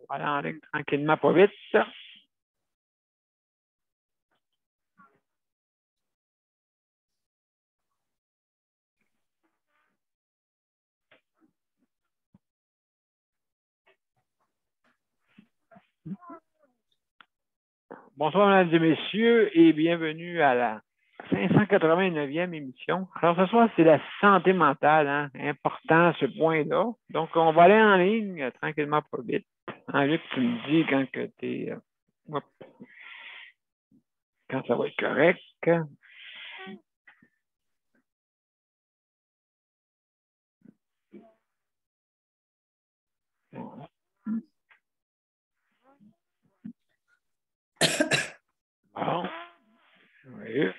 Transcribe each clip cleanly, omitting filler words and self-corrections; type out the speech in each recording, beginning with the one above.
On va aller en ligne tranquillement, pas vite. Bonsoir, mesdames et messieurs, et bienvenue à la 589e émission. Alors, ce soir, c'est la santé mentale, hein? Important ce point-là. Donc, on va aller en ligne tranquillement, pas vite. Luc, tu me dis quand que t'es, quand ça va être correct. Bon. Oui.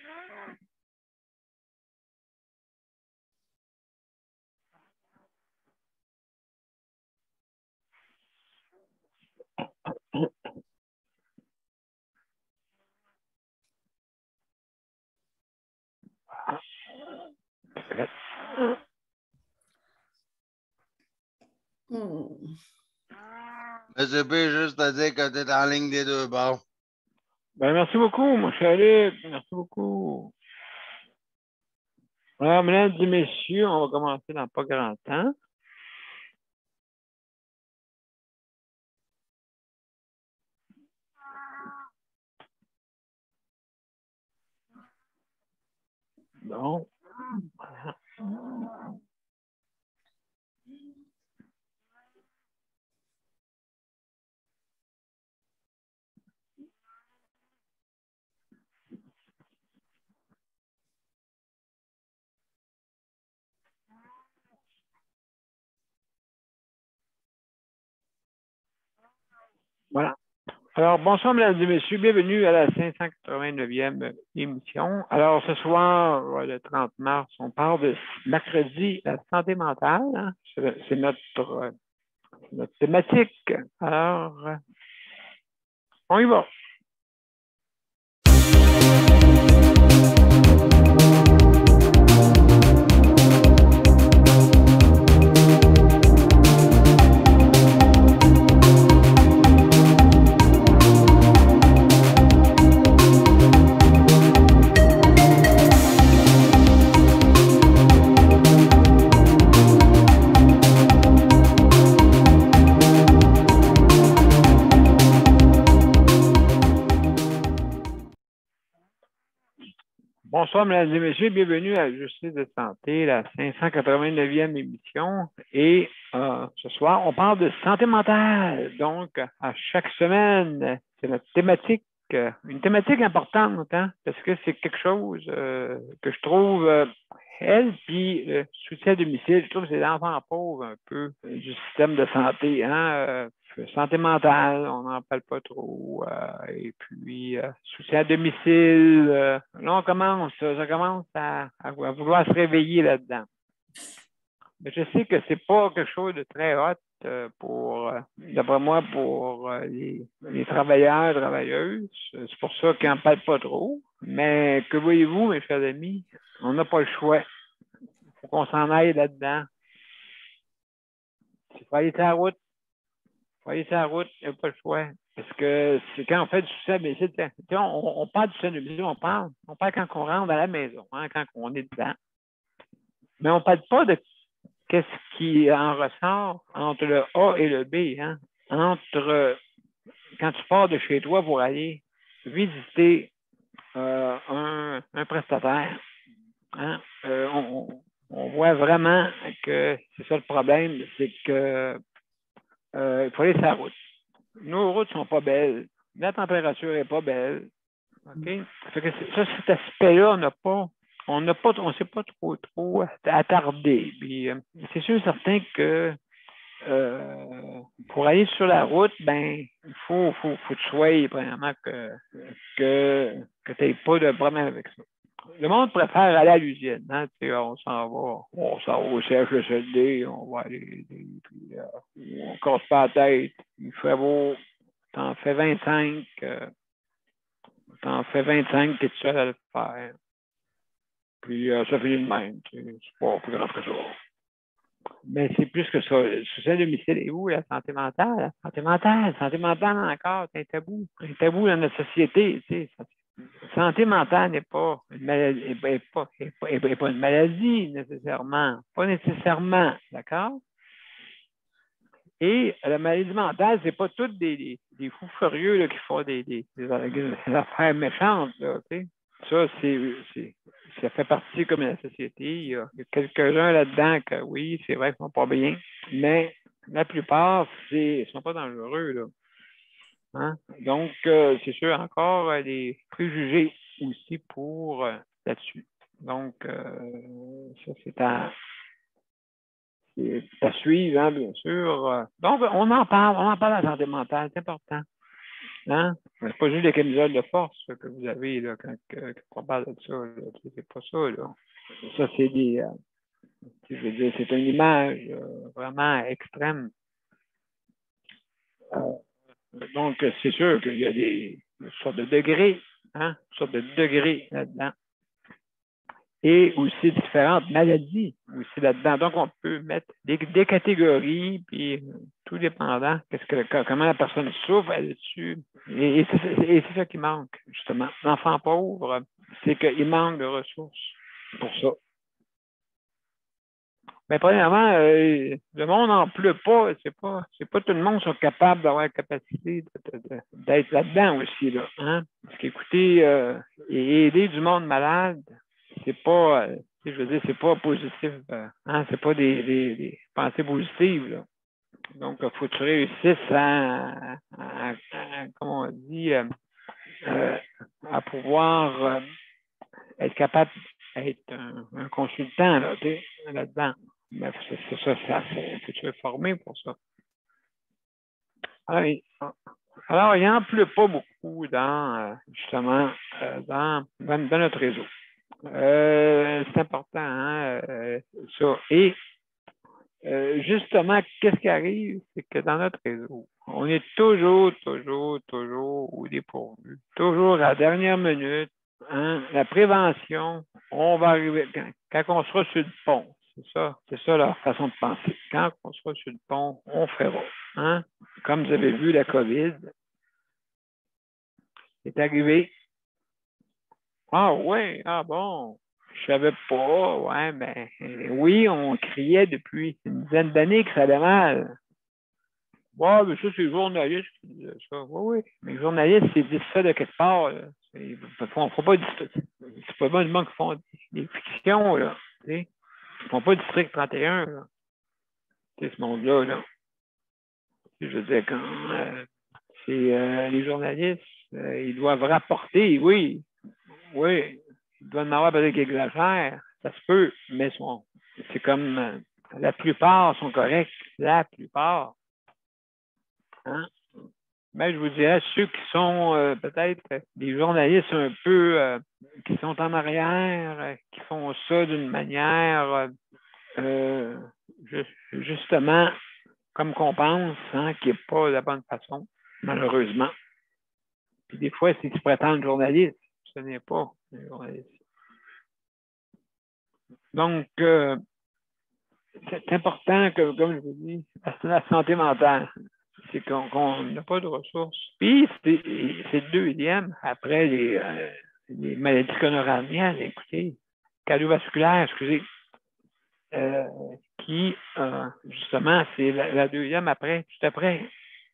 Monsieur P, juste à dire que tu es en ligne des deux bords. Ben, merci beaucoup, mon cher Luc. Merci beaucoup. Alors, mesdames et messieurs, on va commencer dans pas grand temps. Bon. Voilà. Alors, bonsoir, mesdames et messieurs. Bienvenue à la 589e émission. Alors, ce soir, le 30 mars, on parle de mercredi, la santé mentale. Hein? C'est notre thématique. Alors, on y va. Bonsoir, mesdames et messieurs. Bienvenue à Justice de santé, la 589e émission. Et ce soir, on parle de santé mentale. Donc, à chaque semaine, c'est notre thématique, une thématique importante, hein, parce que c'est quelque chose que je trouve, elle, puis le soutien à domicile, je trouve que c'est l'enfant pauvre un peu du système de santé, hein. Santé mentale, on n'en parle pas trop. Et puis, soutien à domicile, là, on commence, ça commence à vouloir se réveiller là-dedans. Mais je sais que c'est pas quelque chose de très hot pour, d'après moi, pour les travailleurs, travailleuses. C'est pour ça qu'ils n'en parlent pas trop. Mais que voyez-vous, mes chers amis, on n'a pas le choix. Il faut qu'on s'en aille là-dedans. Il faut aller sur la route. Il n'y a pas le choix. Parce que c'est quand on fait du soutien à domicile, on parle du soutien à domicile, on parle quand on rentre à la maison, hein, quand on est dedans. Mais on ne parle pas de qu'est-ce qui en ressort entre le A et le B, hein? Entre quand tu pars de chez toi pour aller visiter un prestataire, hein? On voit vraiment que c'est ça le problème, c'est que il faut aller sur la route. Nos routes ne sont pas belles. La température n'est pas belle. OK? Fait que cet aspect-là, on ne s'est pas trop attardé. Puis, c'est sûr certain que pour aller sur la route, ben, il faut que tu sois, premièrement, que tu n'aies pas de problème avec ça. Le monde préfère aller à l'usine. Hein? On s'en va au CHSLD, on va aller, puis, on casse pas la tête. Il fait beau, t'en fais 25, t'es tout seul à le faire. Puis ça finit de même. C'est pas plus grave que ça. Mais c'est plus que ça. Le soutien à domicile est où, la santé mentale? La santé mentale encore, c'est un tabou dans notre société. Tu sais. Santé mentale n'est pas une maladie, est pas une maladie nécessairement. Pas nécessairement, d'accord? Et la maladie mentale, c'est pas tous des fous furieux là, qui font des affaires méchantes. Là, tu sais. Ça, ça fait partie comme de la société. Il y a quelques-uns là-dedans que oui, c'est vrai qu'ils ne sont pas bien, mais la plupart, ils ne sont pas dangereux. Là. Hein? Donc, c'est sûr, encore des préjugés aussi pour là-dessus. Donc, ça, c'est à suivre, hein, bien sûr. Donc, on en parle de la santé mentale, c'est important. Hein? C'est pas juste les camisoles de force que vous avez là, quand on parle de ça. C'est pas ça. Là. Ça, c'est je veux dire, c'est une image vraiment extrême. Donc, c'est sûr qu'il y a une sorte de degrés, hein? Une sorte de degrés là-dedans. Et aussi différentes maladies aussi là-dedans. Donc, on peut mettre des catégories, puis tout dépendant comment la personne souffre là-dessus. Et c'est ça qui manque, justement. L'enfant pauvre, c'est qu'il manque de ressources pour ça. Mais premièrement, le monde n'en pleut pas. C'est pas tout le monde qui sont capables d'avoir la capacité d'être là-dedans aussi. Là, hein? Parce qu'écoutez, aider du monde malade, c'est pas, je veux dire, c'est pas positif. Hein? C'est pas des pensées positives. Là. Donc, il faut que tu réussisses comment on dit, à pouvoir être capable d'être un consultant là-dedans. Mais c'est ça, faut tu es formé pour ça. Alors, il n'en pleut pas beaucoup justement, dans notre réseau. C'est important, hein, ça. Et justement, qu'est-ce qui arrive? C'est que dans notre réseo, on est toujours au dépourvu. Toujours à la dernière minute. Hein, la prévention, on va arriver quand on sera sur le pont. C'est ça leur façon de penser. Quand on sera sur le pont, on fera. Hein? Comme vous avez vu, la COVID est arrivée. Ah oui, ah bon, je savais pas, ouais, mais oui, on criait depuis une dizaine d'années que ça allait mal. Ouais, mais ça, c'est les journalistes qui disaient ça. Oui, oui. Mais les journalistes, ils disent ça de quelque part. On ne fera pas c'est pas du monde qui font des fictions, là. Ils ne font pas du District 31, là. Ce monde-là, là. Je veux dire, quand les journalistes, ils doivent rapporter, oui. Oui. Ils doivent en avoir peut-être qui exagèrent. Ça se peut, mais c'est comme la plupart sont corrects. La plupart. Hein? Mais je vous dirais, ceux qui sont peut-être des journalistes un peu qui sont en arrière, qui font ça d'une manière justement comme qu'on pense, hein, qui n'est pas de la bonne façon, malheureusement. Puis des fois, c'est qu'ils se prétendent journalistes. Ce n'est pas un journaliste. Donc, c'est important que, comme je vous dis, la santé mentale. C'est qu'on n'a pas de ressources. Puis, c'est le deuxième, après les maladies coronariennes, écoutez, cardiovasculaires, excusez, qui, justement, c'est la deuxième après, juste après,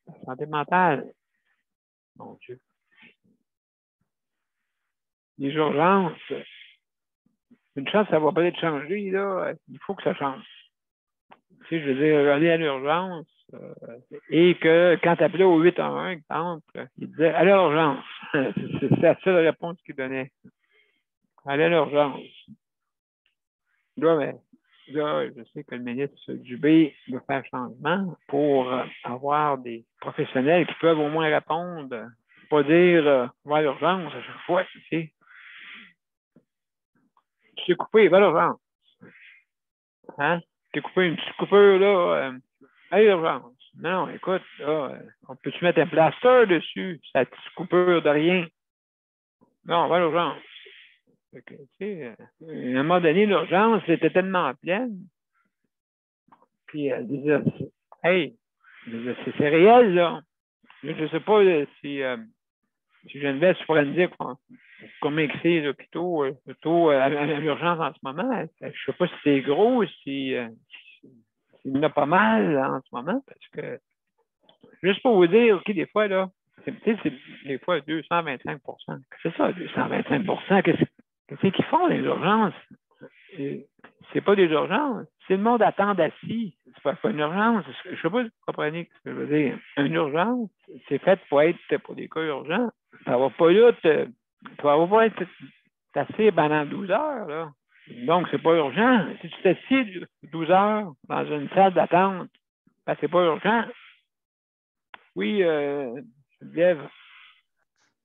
la santé mentale. Mon Dieu. Les urgences, une chance, ça va peut-être changer, là. Il faut que ça change. Tu sais, je veux dire, aller à l'urgence, et que quand tu appelais au 811, exemple, il disait à l'urgence. C'est la seule réponse qu'il donnait. Aller à l'urgence. Là, mais, là, je sais que le ministre Dubé veut faire changement pour avoir des professionnels qui peuvent au moins répondre. Pas dire va à l'urgence à chaque fois, tu sais. Tu t'es coupé, va à l'urgence. Hein? Tu t'es coupé une petite coupure, là, à l'urgence. Non, écoute, là, on peut-tu mettre un plaster dessus, cette petite coupure de rien? Non, va à l'urgence. À un moment donné, l'urgence était tellement pleine Puis elle disait, hey, c'est réel, là. Je ne sais pas si Geneviève, tu pourrais me dire combien que c'est l'hôpital à l'urgence en ce moment. Je ne sais pas si c'est gros, s'il y en a pas mal en ce moment, parce que juste pour vous dire, OK, des fois, là, c'est des fois 225 C'est ça, 225 Qu'est-ce qu'ils font, les urgences? C'est pas des urgences. Si le monde attend assis, c'est pas une urgence. Je ne sais pas si vous comprenez ce que je veux dire. Une urgence, c'est fait pour être pour des cas urgents. Ça va pas là, ça va pas être assis pendant 12 heures, là. Donc, c'est pas urgent. Si tu t'assis 12 heures dans une salle d'attente, ben, c'est pas urgent. Oui, Geneviève.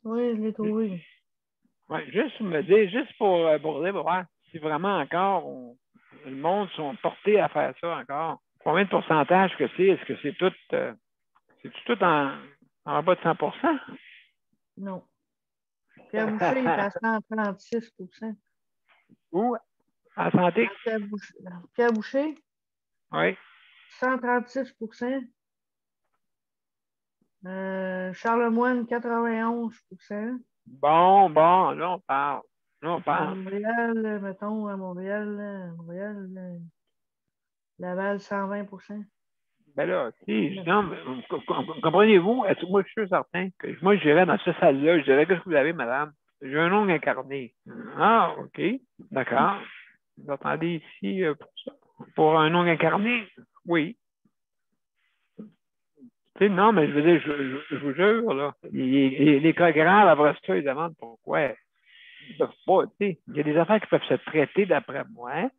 Oui, je l'ai trouvé. Oui, juste me dire, juste pour dire, voir si vraiment encore le monde sont portés à faire ça encore. Combien de pourcentage que c'est? Est-ce que c'est tout en bas de 100 Non. Pierre Boucher, il est à 136 Ou en santé? Pierre Boucher, Oui. 136 Charlemagne, 91 Bon, là, on parle. Là, on À parle. Montréal, mettons, à Montréal, Laval, 120 Ben là, non, mais, comprenez-vous? Moi, je suis certain que moi, j'irais dans cette salle-là, je dirais, qu'est-ce que vous avez, madame? J'ai un ongle incarné. Ah, OK. D'accord. Vous attendez ici pour ça? Pour un ongle incarné? Oui. Tu sais, non, mais je veux dire, je vous jure, là, les cas graves, après ça, ils demandent pourquoi. Ils ne peuvent pas, tu sais. Il y a des affaires qui peuvent se traiter, d'après moi,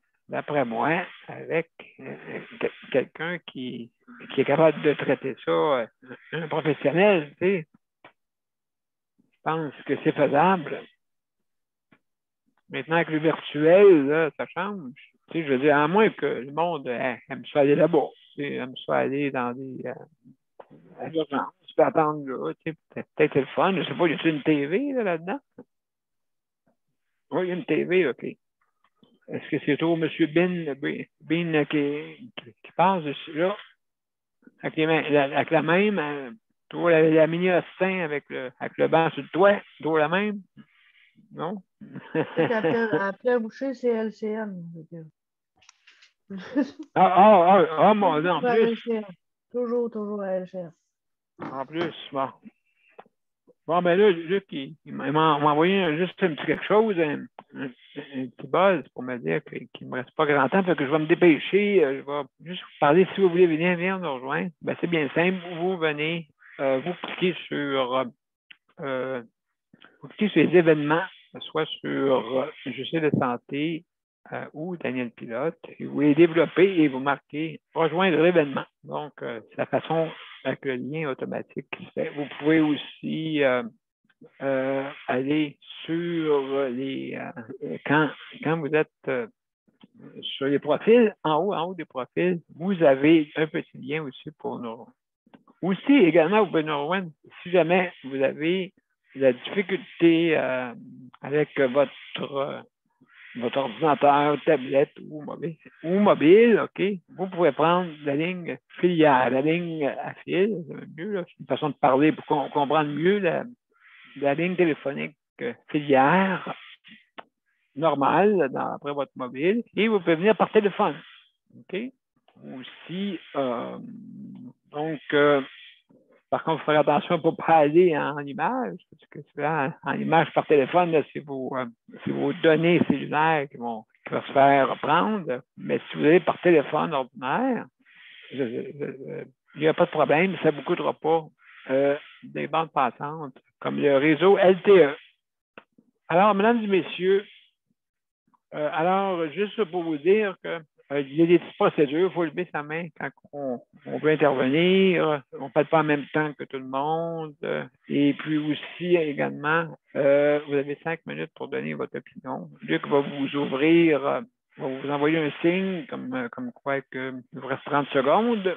avec quelqu'un qui est capable de traiter ça, un professionnel, tu sais. Je pense que c'est faisable. Maintenant, avec le virtuel, là, ça change. Tu sais, je veux dire, à moins que le monde aime ça aller là-bas, tu sais, aime ça aller dans des à l'urgence, tu peux attendre là, tu sais, peut-être c'est le fun, je sais pas, y a-t-il une TV là-dedans? Oui, il y a une TV, OK. Est-ce que c'est toujours M. Bean qui passe dessus là? Avec la même, toujours la mini Austin avec le banc sur le toit, toujours la même? Non? À Pierre Boucher, c'est LCN. Mon Dieu, en plus. Toujours à LCN. En plus, bon. Bon, ben là, Luc, il m'a envoyé juste un petit quelque chose, un petit buzz pour me dire qu'il ne me reste pas grand temps, fait que je vais me dépêcher. Je vais juste vous parler, si vous voulez venir nous rejoindre. Ben, c'est bien simple. Vous venez, vous cliquez sur les événements, soit sur Je sais de santé ou Daniel Pilote, et vous les développez et vous marquez rejoindre l'événement. Donc, c'est la façon avec le lien automatique qui se fait. Vous pouvez aussi aller sur quand vous êtes sur les profils, en haut des profils, vous avez un petit lien aussi pour nous. Aussi, également, vous pouvez nous rejoindre si jamais vous avez la difficulté avec votre ordinateur, tablette ou mobile, OK? Vous pouvez prendre la ligne filière, la ligne à fil, c'est mieux, c'est une façon de parler pour comprendre mieux la ligne téléphonique filière normale après votre mobile et vous pouvez venir par téléphone. OK? Aussi, donc, par contre, il faut faire attention pour ne pas aller en image, parce que souvent, en image par téléphone, c'est vos données cellulaires qui vont se faire prendre. Mais si vous allez par téléphone ordinaire, il n'y a pas de problème, ça ne vous coûtera pas des bandes passantes comme le réseau LTE. Alors, mesdames et messieurs, alors, juste pour vous dire que il y a des petites procédures, il faut lever sa main quand on veut intervenir. On ne parle pas en même temps que tout le monde. Et puis aussi, également, vous avez 5 minutes pour donner votre opinion. Luc va vous ouvrir, va vous envoyer un signe comme quoi que il vous reste 30 secondes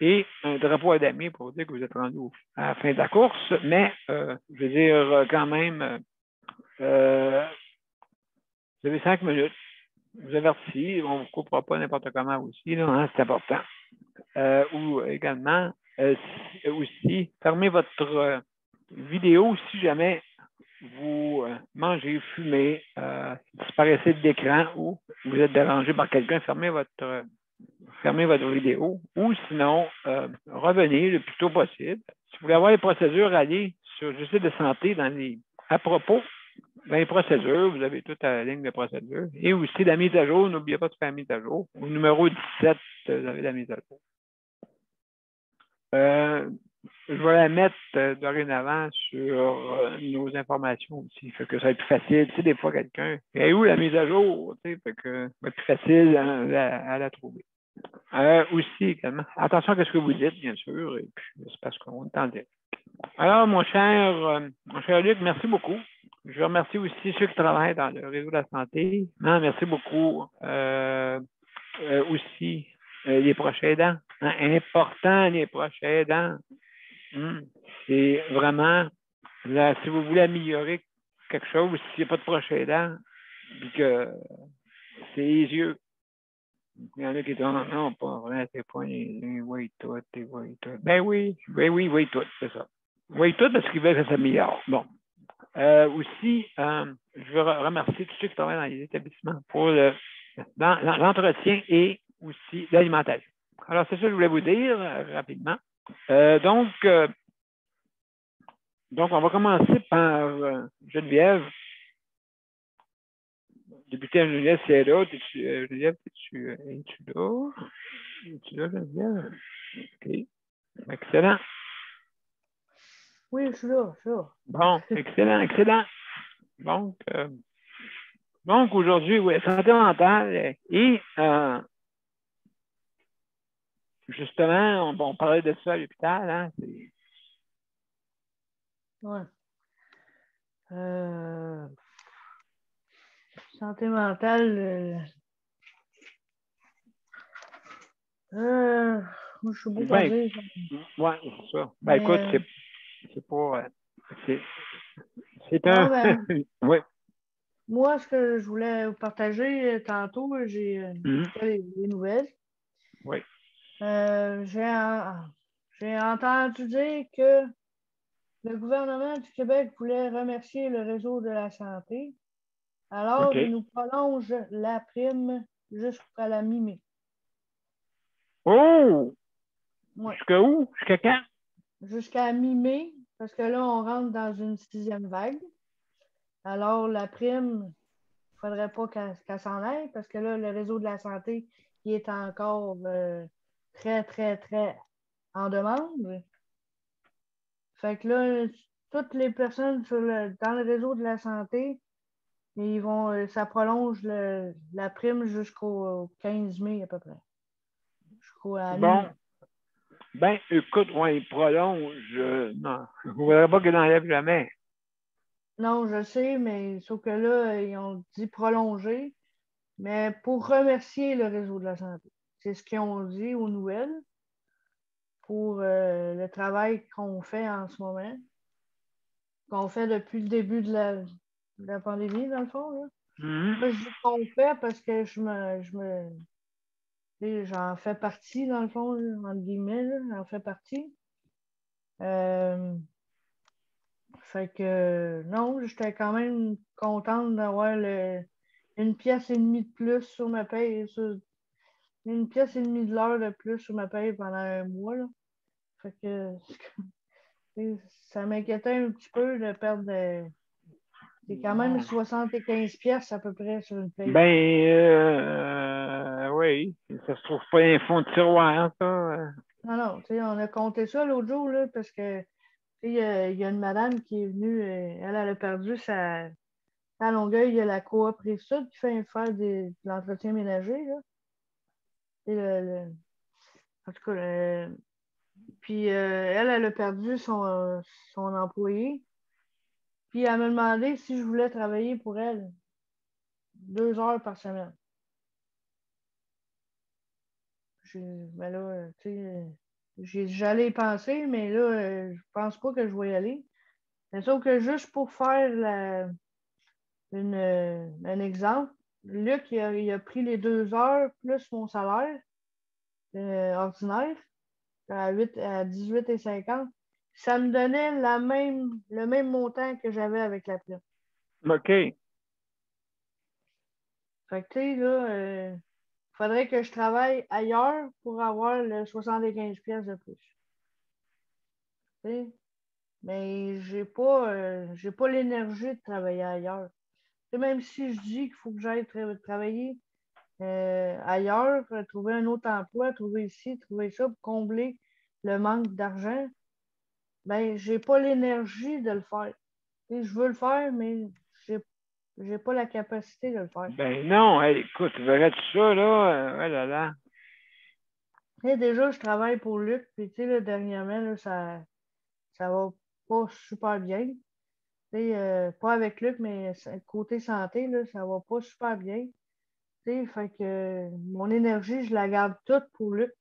et un drapeau à damier pour dire que vous êtes rendu à la fin de la course. Mais, je veux dire, quand même, vous avez 5 minutes. vous avertit, on ne vous coupera pas n'importe comment aussi, là, hein, c'est important. Ou également, aussi, fermez votre vidéo si jamais vous mangez, fumez, disparaissez de l'écran ou vous êtes dérangé par quelqu'un, fermez votre vidéo ou sinon, revenez le plus tôt possible. Si vous voulez avoir les procédures, allez sur le site de santé à propos, dans les procédures, vous avez toute la ligne de procédures. Et aussi la mise à jour, n'oubliez pas de faire la mise à jour. Au numéro 17, vous avez la mise à jour. Je vais la mettre dorénavant sur nos informations aussi. Fait que ça va être plus facile. Tu sais, des fois, quelqu'un, et où la mise à jour? Tu sais, fait que ça va être plus facile à la trouver. Aussi, également, attention à ce que vous dites, bien sûr, et puis c'est parce qu'on est en direct. Alors, mon cher Luc, merci beaucoup. Je remercie aussi ceux qui travaillent dans le réseau de la santé. Non, merci beaucoup. Aussi, les proches aidants. Hein, important, les proches aidants. C'est vraiment, là, si vous voulez améliorer quelque chose, s'il n'y a pas de proche aidant, puis que c'est les yeux. Il y en a qui disent, non, pas vrai, c'est pas les oui, tout, oui, tout. Ben oui, tout, c'est ça. Oui, tout parce qu'ils veulent que ça s'améliore. Bon. Aussi, je veux remercier tous ceux qui travaillent dans les établissements pour l'entretien et aussi l'alimentation. Alors, c'est ça que je voulais vous dire rapidement. Donc, on va commencer par Geneviève. Débuter à Geneviève, c'est là. Geneviève, es-tu là? Es-tu là, Geneviève? OK. Excellent. Oui, je suis là. Bon, excellent. Donc aujourd'hui, oui, santé mentale et justement, on parlait de ça à l'hôpital, hein? Ouais. Santé mentale. Moi, je suis beau à dire. Oui, c'est ça. Ben écoute, c'est pas. C'est un. Oui. Moi, ce que je voulais vous partager tantôt, j'ai les nouvelles. Oui. J'ai entendu dire que le gouvernement du Québec voulait remercier le réseau de la santé. Alors, il nous prolonge la prime jusqu'à la mi-mai. Oh! Ouais. Jusqu'à où? Jusqu'à quand? Jusqu'à mi-mai, parce que là, on rentre dans une 6e vague. Alors, la prime, il ne faudrait pas qu'elle s'en aille, parce que là, le réseau de la santé, il est encore très, très, très en demande. Fait que là, toutes les personnes dans le réseau de la santé, ça prolonge la prime jusqu'au 15 mai à peu près. Bon. Ben, écoute, il prolonge. Non, je ne voudrais pas qu'il n'enlève jamais. Non, je sais, mais sauf que là, ils ont dit prolonger, mais pour remercier le réseau de la santé. C'est ce qu'ils ont dit aux nouvelles pour le travail qu'on fait en ce moment, qu'on fait depuis le début de la pandémie, dans le fond. Là. Moi, je dis qu'on fait parce que j'en fais partie, dans le fond, là, entre guillemets, là, j'en fais partie. Fait que non, j'étais quand même contente d'avoir une pièce et demie de plus sur ma paye, une pièce et demie de l'heure de plus sur ma paye pendant un mois. Là. Fait que ça m'inquiétait un petit peu de perdre c'est quand même 75 pièces à peu près sur une paye. Ben oui, ça se trouve pas dans les fonds de tiroir, ça. Non, on a compté ça l'autre jour, là, parce que il y a une madame qui est venue, elle a perdu à Longueuil, il y a la coop Rive-Sud qui fait faire de l'entretien ménager. Là. En tout cas, puis elle a perdu son employé. Puis elle m'a demandé si je voulais travailler pour elle 2 heures par semaine. Ben là, j'allais y penser, mais là, je pense pas que je vais y aller. Mais sauf que juste pour faire un exemple, Luc, il a pris les 2 heures plus mon salaire ordinaire à 18,50. Ça me donnait le même montant que j'avais avec la prime. OK. Fait que, tu sais, là, faudrait que je travaille ailleurs pour avoir le 75 pièces de plus. Tu sais? Mais j'ai pas l'énergie de travailler ailleurs. Tu sais, même si je dis qu'il faut que j'aille travailler ailleurs, trouver un autre emploi, trouver ici, trouver ça pour combler le manque d'argent, ben, j'ai pas l'énergie de le faire. Tu sais, je veux le faire, mais j'ai pas la capacité de le faire. Ben non, hey, écoute, tu verrais tout ça, là? Oh là là. Tu sais, déjà, je travaille pour Luc, puis tu sais, là, dernièrement, là, ça va pas super bien. Tu sais, pas avec Luc, mais côté santé, là, ça va pas super bien. Tu sais, fait que mon énergie, je la garde toute pour Luc.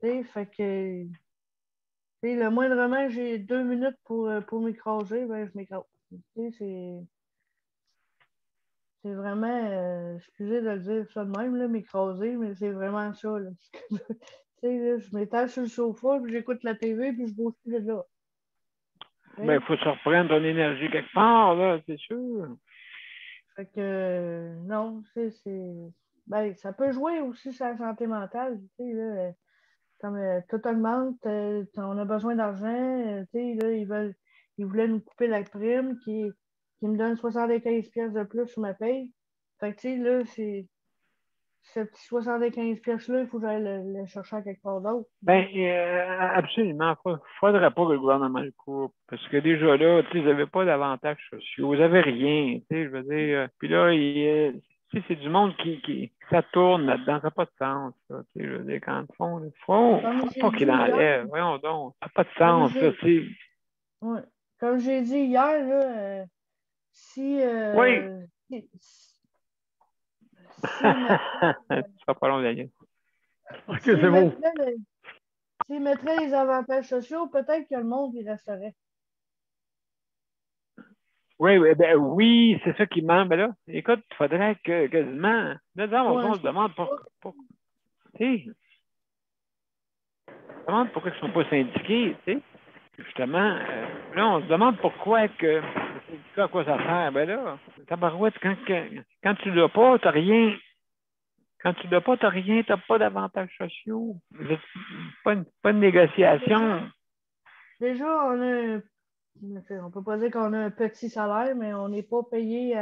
Tu sais, fait que tu sais, le moindrement, j'ai 2 minutes pour m'écraser, ben, je m'écrase. Tu sais, c'est vraiment, excusez de le dire ça de même, là, m'écraser, mais c'est vraiment ça, là. Tu sais, là, je m'étale sur le sofa, puis j'écoute la TV, puis je bouge plus de là. Tu Ben, sais? il faut se reprendre ton énergie quelque part, là, c'est sûr. Fait que, non, ben, ça peut jouer aussi sur la santé mentale, tu sais, là, comme tout augmente, on a besoin d'argent, tu sais, là, ils voulaient nous couper la prime qui me donne 75 pièces de plus sur ma paye. Fait que, tu sais, là, ce petit 75 pièces-là, il faut que j'aille le chercher à quelque part d'autre. Ben, absolument. Faudrait pas que le gouvernement le coupe. Parce que déjà là, tu sais, ils n'avaient pas d'avantages sociaux. Ils n'avaient rien. Tu sais, je veux dire. Puis là, tu sais, c'est du monde ça tourne là-dedans. Ça n'a pas de sens, ça. Tu sais, je veux dire, quand ils font, Comme faut j'ai pas dit qu'ils hier, l'enlèvent. Voyons donc. Ça n'a pas de comme sens, ça. j'ai C'est. ouais, comme j'ai dit hier, là, si, Oui. s'ils mettraient, Ça sera pas long, Daniel. OK, s'ils c'est beau. mettraient le- s'ils mettraient les avantages sociaux, peut-être que le monde y resterait. Oui, oui, ben, oui, c'est ça qui manque. Ben là, écoute, il faudrait que quasiment. Là, Ouais, on se demande tu sais, on se demande pourquoi ils ne sont pas syndiqués, tu sais. Justement, là, on se demande pourquoi que le syndicat, à quoi ça sert. Ben là, tabarouette, quand tu l'as pas, tu n'as rien. Quand tu l'as pas, tu n'as rien, tu n'as pas d'avantages sociaux. Pas de négociation. déjà, on peut pas dire qu'on a un petit salaire, mais on n'est pas payé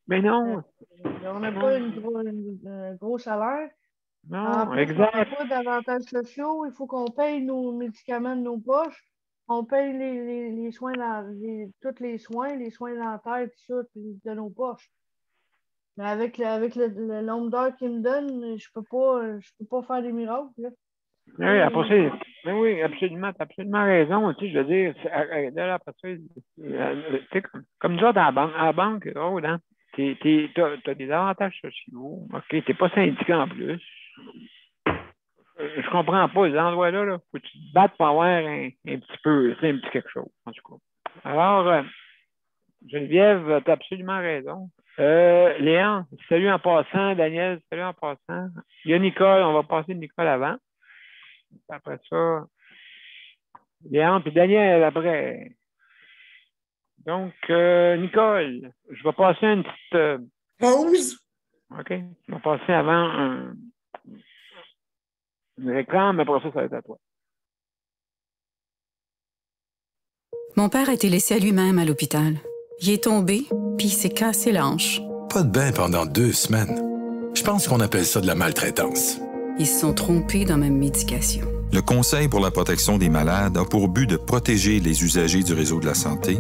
Mais euh, non, on n'a pas non, un gros salaire. En non, plus, on n'a exact. pas d'avantages sociaux. Il faut qu'on paye nos médicaments de nos poches. On paye les soins, tous les soins dentaires, tout ça, de nos poches. Mais avec le nombre d'heures qu'ils me donnent, je peux pas faire des miracles, là. Oui, après Tu ça, mais oui, absolument, tu as absolument raison. Tu sais, je veux dire, là, après ça, tu sais, comme nous autres à la banque, oh, là, t'as des avantages sociaux. OK, t'es pas syndiqué en plus. Je comprends pas, les endroits-là, là, faut que tu te battes pour avoir un petit peu, tu sais, un petit quelque chose, en tout cas. Alors, Geneviève, tu as absolument raison. Léon, salut en passant. Daniel, salut en passant. Il y a Nicole, on va passer Nicole avant. Après ça, Léon, puis Daniel après. Donc, Nicole, je vais passer une petite. Pause. OK? Je vais passer avant une réclame, mais après ça, ça va être à toi. Mon père a été laissé à lui-même à l'hôpital. Il est tombé, puis il s'est cassé la hanche. Pas de bain pendant 2 semaines. Je pense qu'on appelle ça de la maltraitance. Ils se sont trompés dans ma médication. Le Conseil pour la protection des malades a pour but de protéger les usagers du réseau de la santé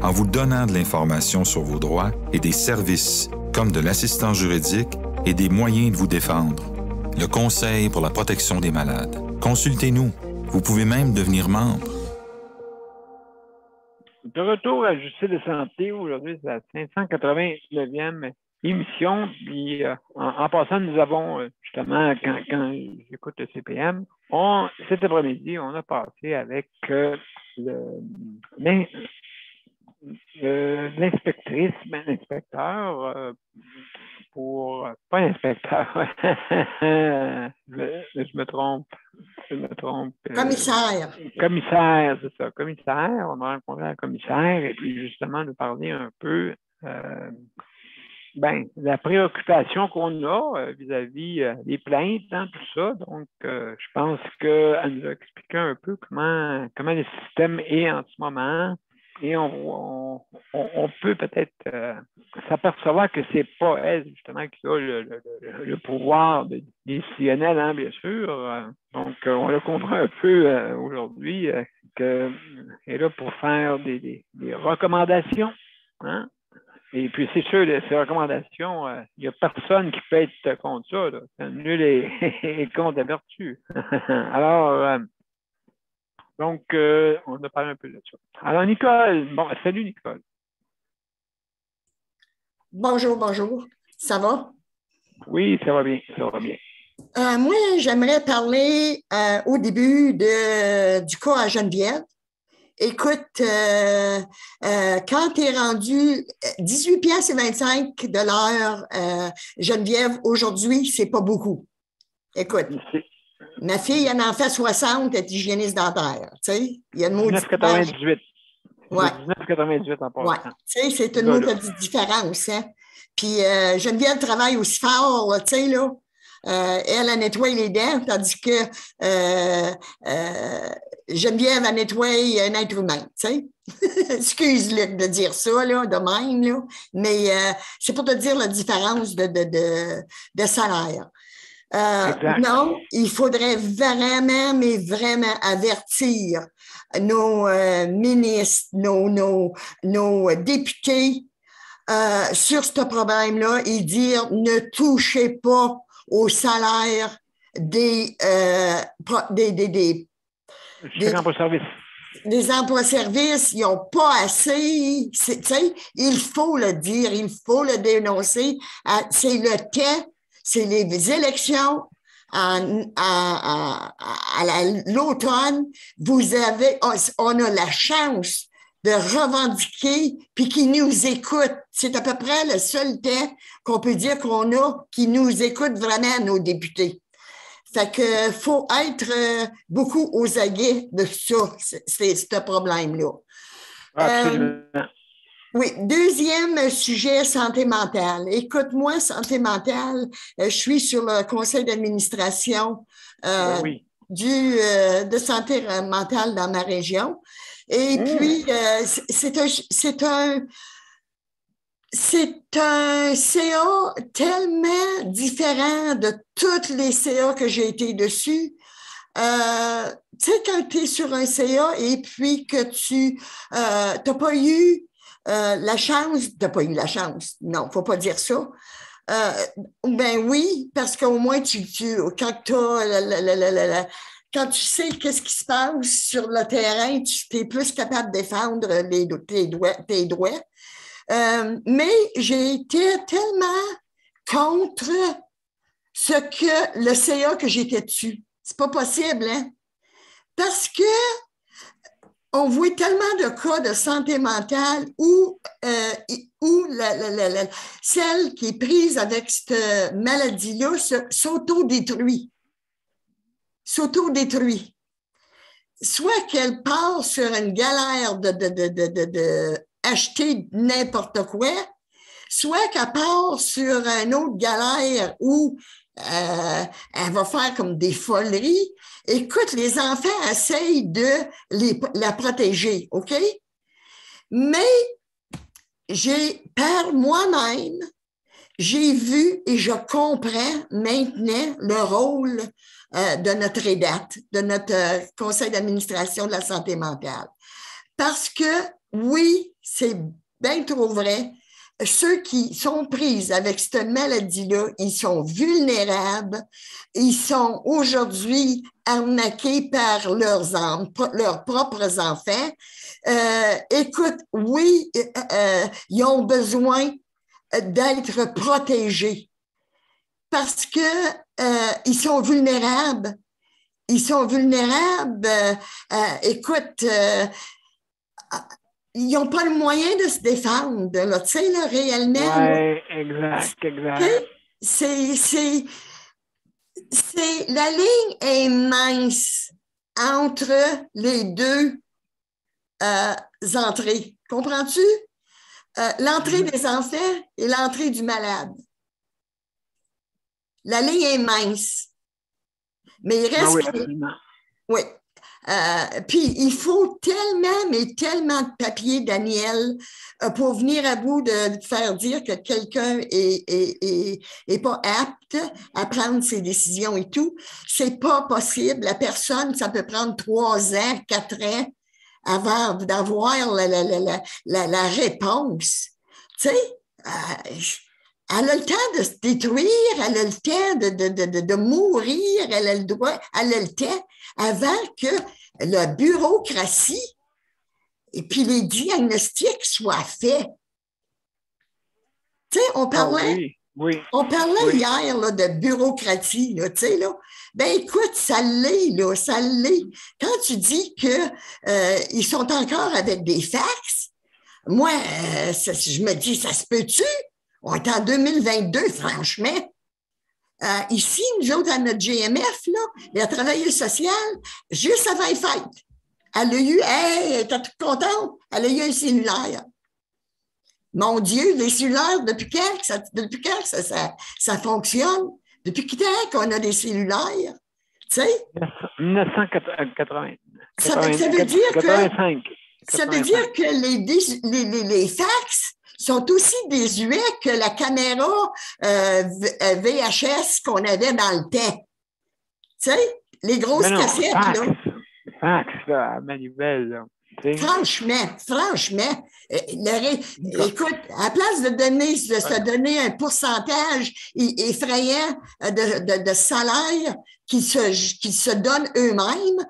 en vous donnant de l'information sur vos droits et des services comme de l'assistance juridique et des moyens de vous défendre. Le Conseil pour la protection des malades. Consultez-nous. Vous pouvez même devenir membre. De retour à Justice de santé, aujourd'hui, c'est la 589e émission. Puis, en passant, nous avons, justement, quand j'écoute le CPM, cet après-midi, on a passé avec l'inspectrice, l'inspecteur, pour, pas inspecteur, je me trompe. Commissaire. Commissaire, c'est ça, commissaire. On a rencontré un commissaire et puis justement nous parler un peu la préoccupation qu'on a vis-à-vis des plaintes, hein, tout ça. Donc, je pense qu'elle nous a expliqué un peu comment le système est en ce moment. Et on peut peut-être s'apercevoir que c'est pas elle, justement, qui a le pouvoir décisionnel, hein, bien sûr. Donc, on le comprend un peu aujourd'hui qu'elle est là pour faire des recommandations. Hein? Et puis, c'est sûr, ces recommandations, il n'y a personne qui peut être contre ça. Là. Nul est contre la vertu. Alors, donc, on a parlé un peu de ça. Alors, Nicole, salut Nicole. Bonjour. Ça va? Oui, ça va bien. Moi, j'aimerais parler au début du cas à Geneviève. Écoute, quand tu es rendu 18,25 $ de l'heure, Geneviève, aujourd'hui, c'est pas beaucoup. Écoute. Ma fille, elle en fait 60, elle est hygiéniste dentaire. Tu sais, il y a une maudite 19,98. Ouais. 19,98 en passant. Ouais. Tu sais, c'est une maudite différence. Hein? Puis Geneviève travaille aussi fort, tu sais, là. Elle nettoie les dents, tandis que Geneviève, elle nettoie un être humain, tu sais. Excuse-le de dire ça, là, de même, là. Mais c'est pour te dire la différence de salaire. Non, il faudrait vraiment, mais vraiment avertir nos ministres, nos députés sur ce problème-là et dire ne touchez pas au salaire des emplois-services. Ils n'ont pas assez. Il faut le dire, il faut le dénoncer. C'est le temps. C'est les élections à l'automne. On a la chance de revendiquer puis qu'ils nous écoutent. C'est à peu près le seul temps qu'on peut dire qu'on a qui nous écoutent vraiment, nos députés. Fait que faut être beaucoup aux aguets de ça, ce problème-là. Absolument. Oui, deuxième sujet, santé mentale. Écoute-moi, santé mentale, je suis sur le conseil d'administration de santé mentale dans ma région. Et puis, c'est un CA tellement différent de tous les CA que j'ai été dessus. Tu sais, quand tu es sur un CA et puis que tu n'as pas eu la chance, t'as pas eu la chance. Non, faut pas dire ça. Ben oui, parce qu'au moins, quand tu sais qu'est-ce qui se passe sur le terrain, tu es plus capable de défendre tes droits. Mais j'ai été tellement contre ce que le CA que j'étais dessus. C'est pas possible, hein? Parce que on voit tellement de cas de santé mentale où celle qui est prise avec cette maladie-là s'auto-détruit. Soit qu'elle part sur une galère de acheter n'importe quoi, soit qu'elle part sur une autre galère où elle va faire comme des foleries. Écoute, les enfants essayent de la protéger, OK? Mais par moi-même, j'ai vu et je comprends maintenant le rôle de notre EDAT, de notre conseil d'administration de la santé mentale. Parce que, oui, c'est bien trop vrai, ceux qui sont pris avec cette maladie-là, ils sont vulnérables, ils sont aujourd'hui arnaqués par leurs propres enfants. Écoute, oui, ils ont besoin d'être protégés parce que ils sont vulnérables. Écoute, ils n'ont pas le moyen de se défendre, là, tu sais, là, réellement. Oui, exact. La ligne est mince entre les deux entrées. Comprends-tu? L'entrée des enfants et l'entrée du malade. La ligne est mince. Mais il reste... oui, absolument. Oui. Puis, il faut tellement, mais tellement de papier, Daniel, pour venir à bout de faire dire que quelqu'un est pas apte à prendre ses décisions et tout. C'est pas possible. La personne, ça peut prendre 3 ans, 4 ans avant d'avoir la réponse. Tu sais, elle a le temps de se détruire, elle a le temps de mourir, elle a le temps avant que la bureaucratie et puis les diagnostics soient faits. Tu sais, on parlait hier là, de bureaucratie, là, tu sais, là. Ben écoute, ça l'est, là, ça l'est. Quand tu dis qu'ils sont encore avec des fax, moi, je me dis, ça se peut-tu? On est en 2022, franchement. Ici, nous autres, à notre GMF, là, la travailleuse sociale, juste avant les fêtes, elle a eu, elle était toute contente, elle a eu un cellulaire. Mon Dieu, les cellulaires, depuis quand ça fonctionne? Depuis quand qu'on a des cellulaires? Tu sais? 1980. Ça veut dire 85. Ça veut dire que les fax sont aussi désuets que la caméra VHS qu'on avait dans le temps. Tu sais, les grosses cassettes, là. Fax, là, à manivelle, là. Franchement, écoute, à la place de se donner un pourcentage effrayant de salaire qu'ils se donnent eux-mêmes,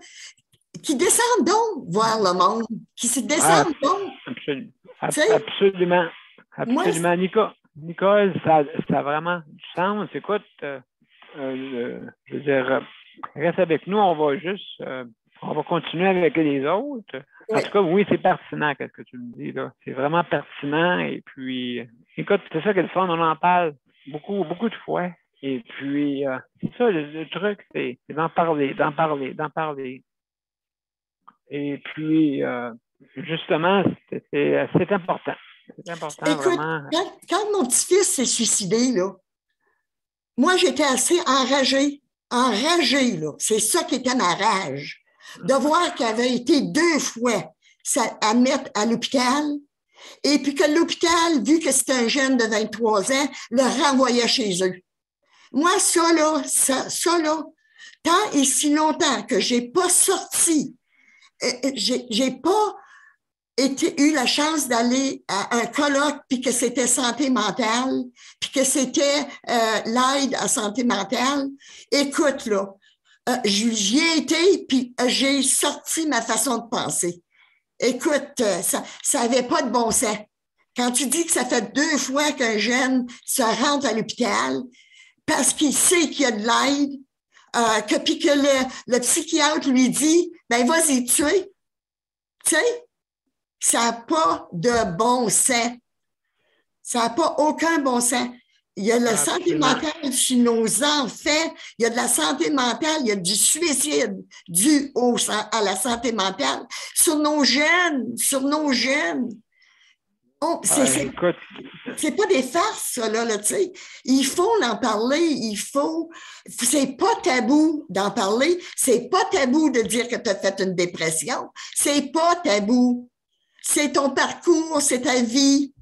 qui descendent donc voir le monde, qui se descendent donc. Absolument. Nicole, ça a vraiment du sens. Écoute, je veux dire, reste avec nous, on va continuer avec les autres. En tout cas, oui, c'est pertinent, qu'est-ce que tu me dis, là. C'est vraiment pertinent. Et puis, écoute, c'est ça que le fun, on en parle beaucoup de fois. Et puis, c'est ça, le truc, c'est d'en parler. Et puis, justement, c'est important. C'est important, écoute, vraiment. Quand mon petit-fils s'est suicidé, là, moi, j'étais assez enragée, là. C'est ça qui était ma rage. De voir qu'il avait été 2 fois à mettre à l'hôpital et puis que l'hôpital, vu que c'était un jeune de 23 ans, le renvoyait chez eux. Moi, ça là, tant et si longtemps que j'ai pas sorti, j'ai pas eu la chance d'aller à un colloque puis que c'était santé mentale, puis que c'était l'aide à santé mentale. Écoute, là, j'y ai été, puis j'ai sorti ma façon de penser. Écoute, ça avait pas de bon sens. Quand tu dis que ça fait 2 fois qu'un jeune se rentre à l'hôpital parce qu'il sait qu'il y a de l'aide, puis que le psychiatre lui dit, ben vas-y tuer. Tu sais, ça n'a pas de bon sens. Ça n'a pas aucun bon sens. Il y a la santé mentale sur nos enfants, il y a de la santé mentale, il y a du suicide dû à la santé mentale. Sur nos jeunes. C'est pas des farces, ça, là, tu sais. Il faut en parler, c'est pas tabou d'en parler, c'est pas tabou de dire que tu as fait une dépression, c'est pas tabou. C'est ton parcours, c'est ta vie.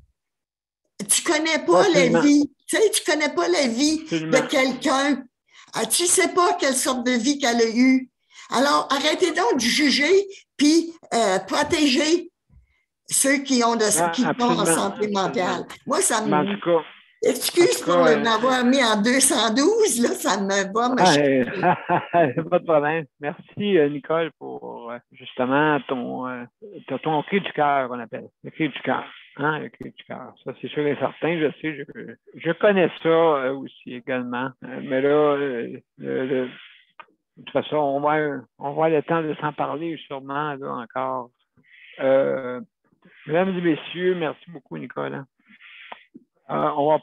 Tu connais pas la vie. Tu sais, tu connais pas la vie de quelqu'un. Tu sais pas quelle sorte de vie qu'elle a eue. Alors, arrêtez donc de juger puis protéger ceux qui ont en santé mentale. Moi, ça me... Excuse pour m'avoir mis en 212, là, ça me va. Pas de problème. Merci, Nicole, pour justement ton cri du cœur, qu'on appelle. Le cri du cœur. Hein, le cri du cœur. Ça, c'est sûr et certain. Je sais, je connais ça aussi également. Mais là, de toute façon, on va avoir le temps de s'en parler sûrement là, encore. Mesdames et messieurs, merci beaucoup, Nicolas. On va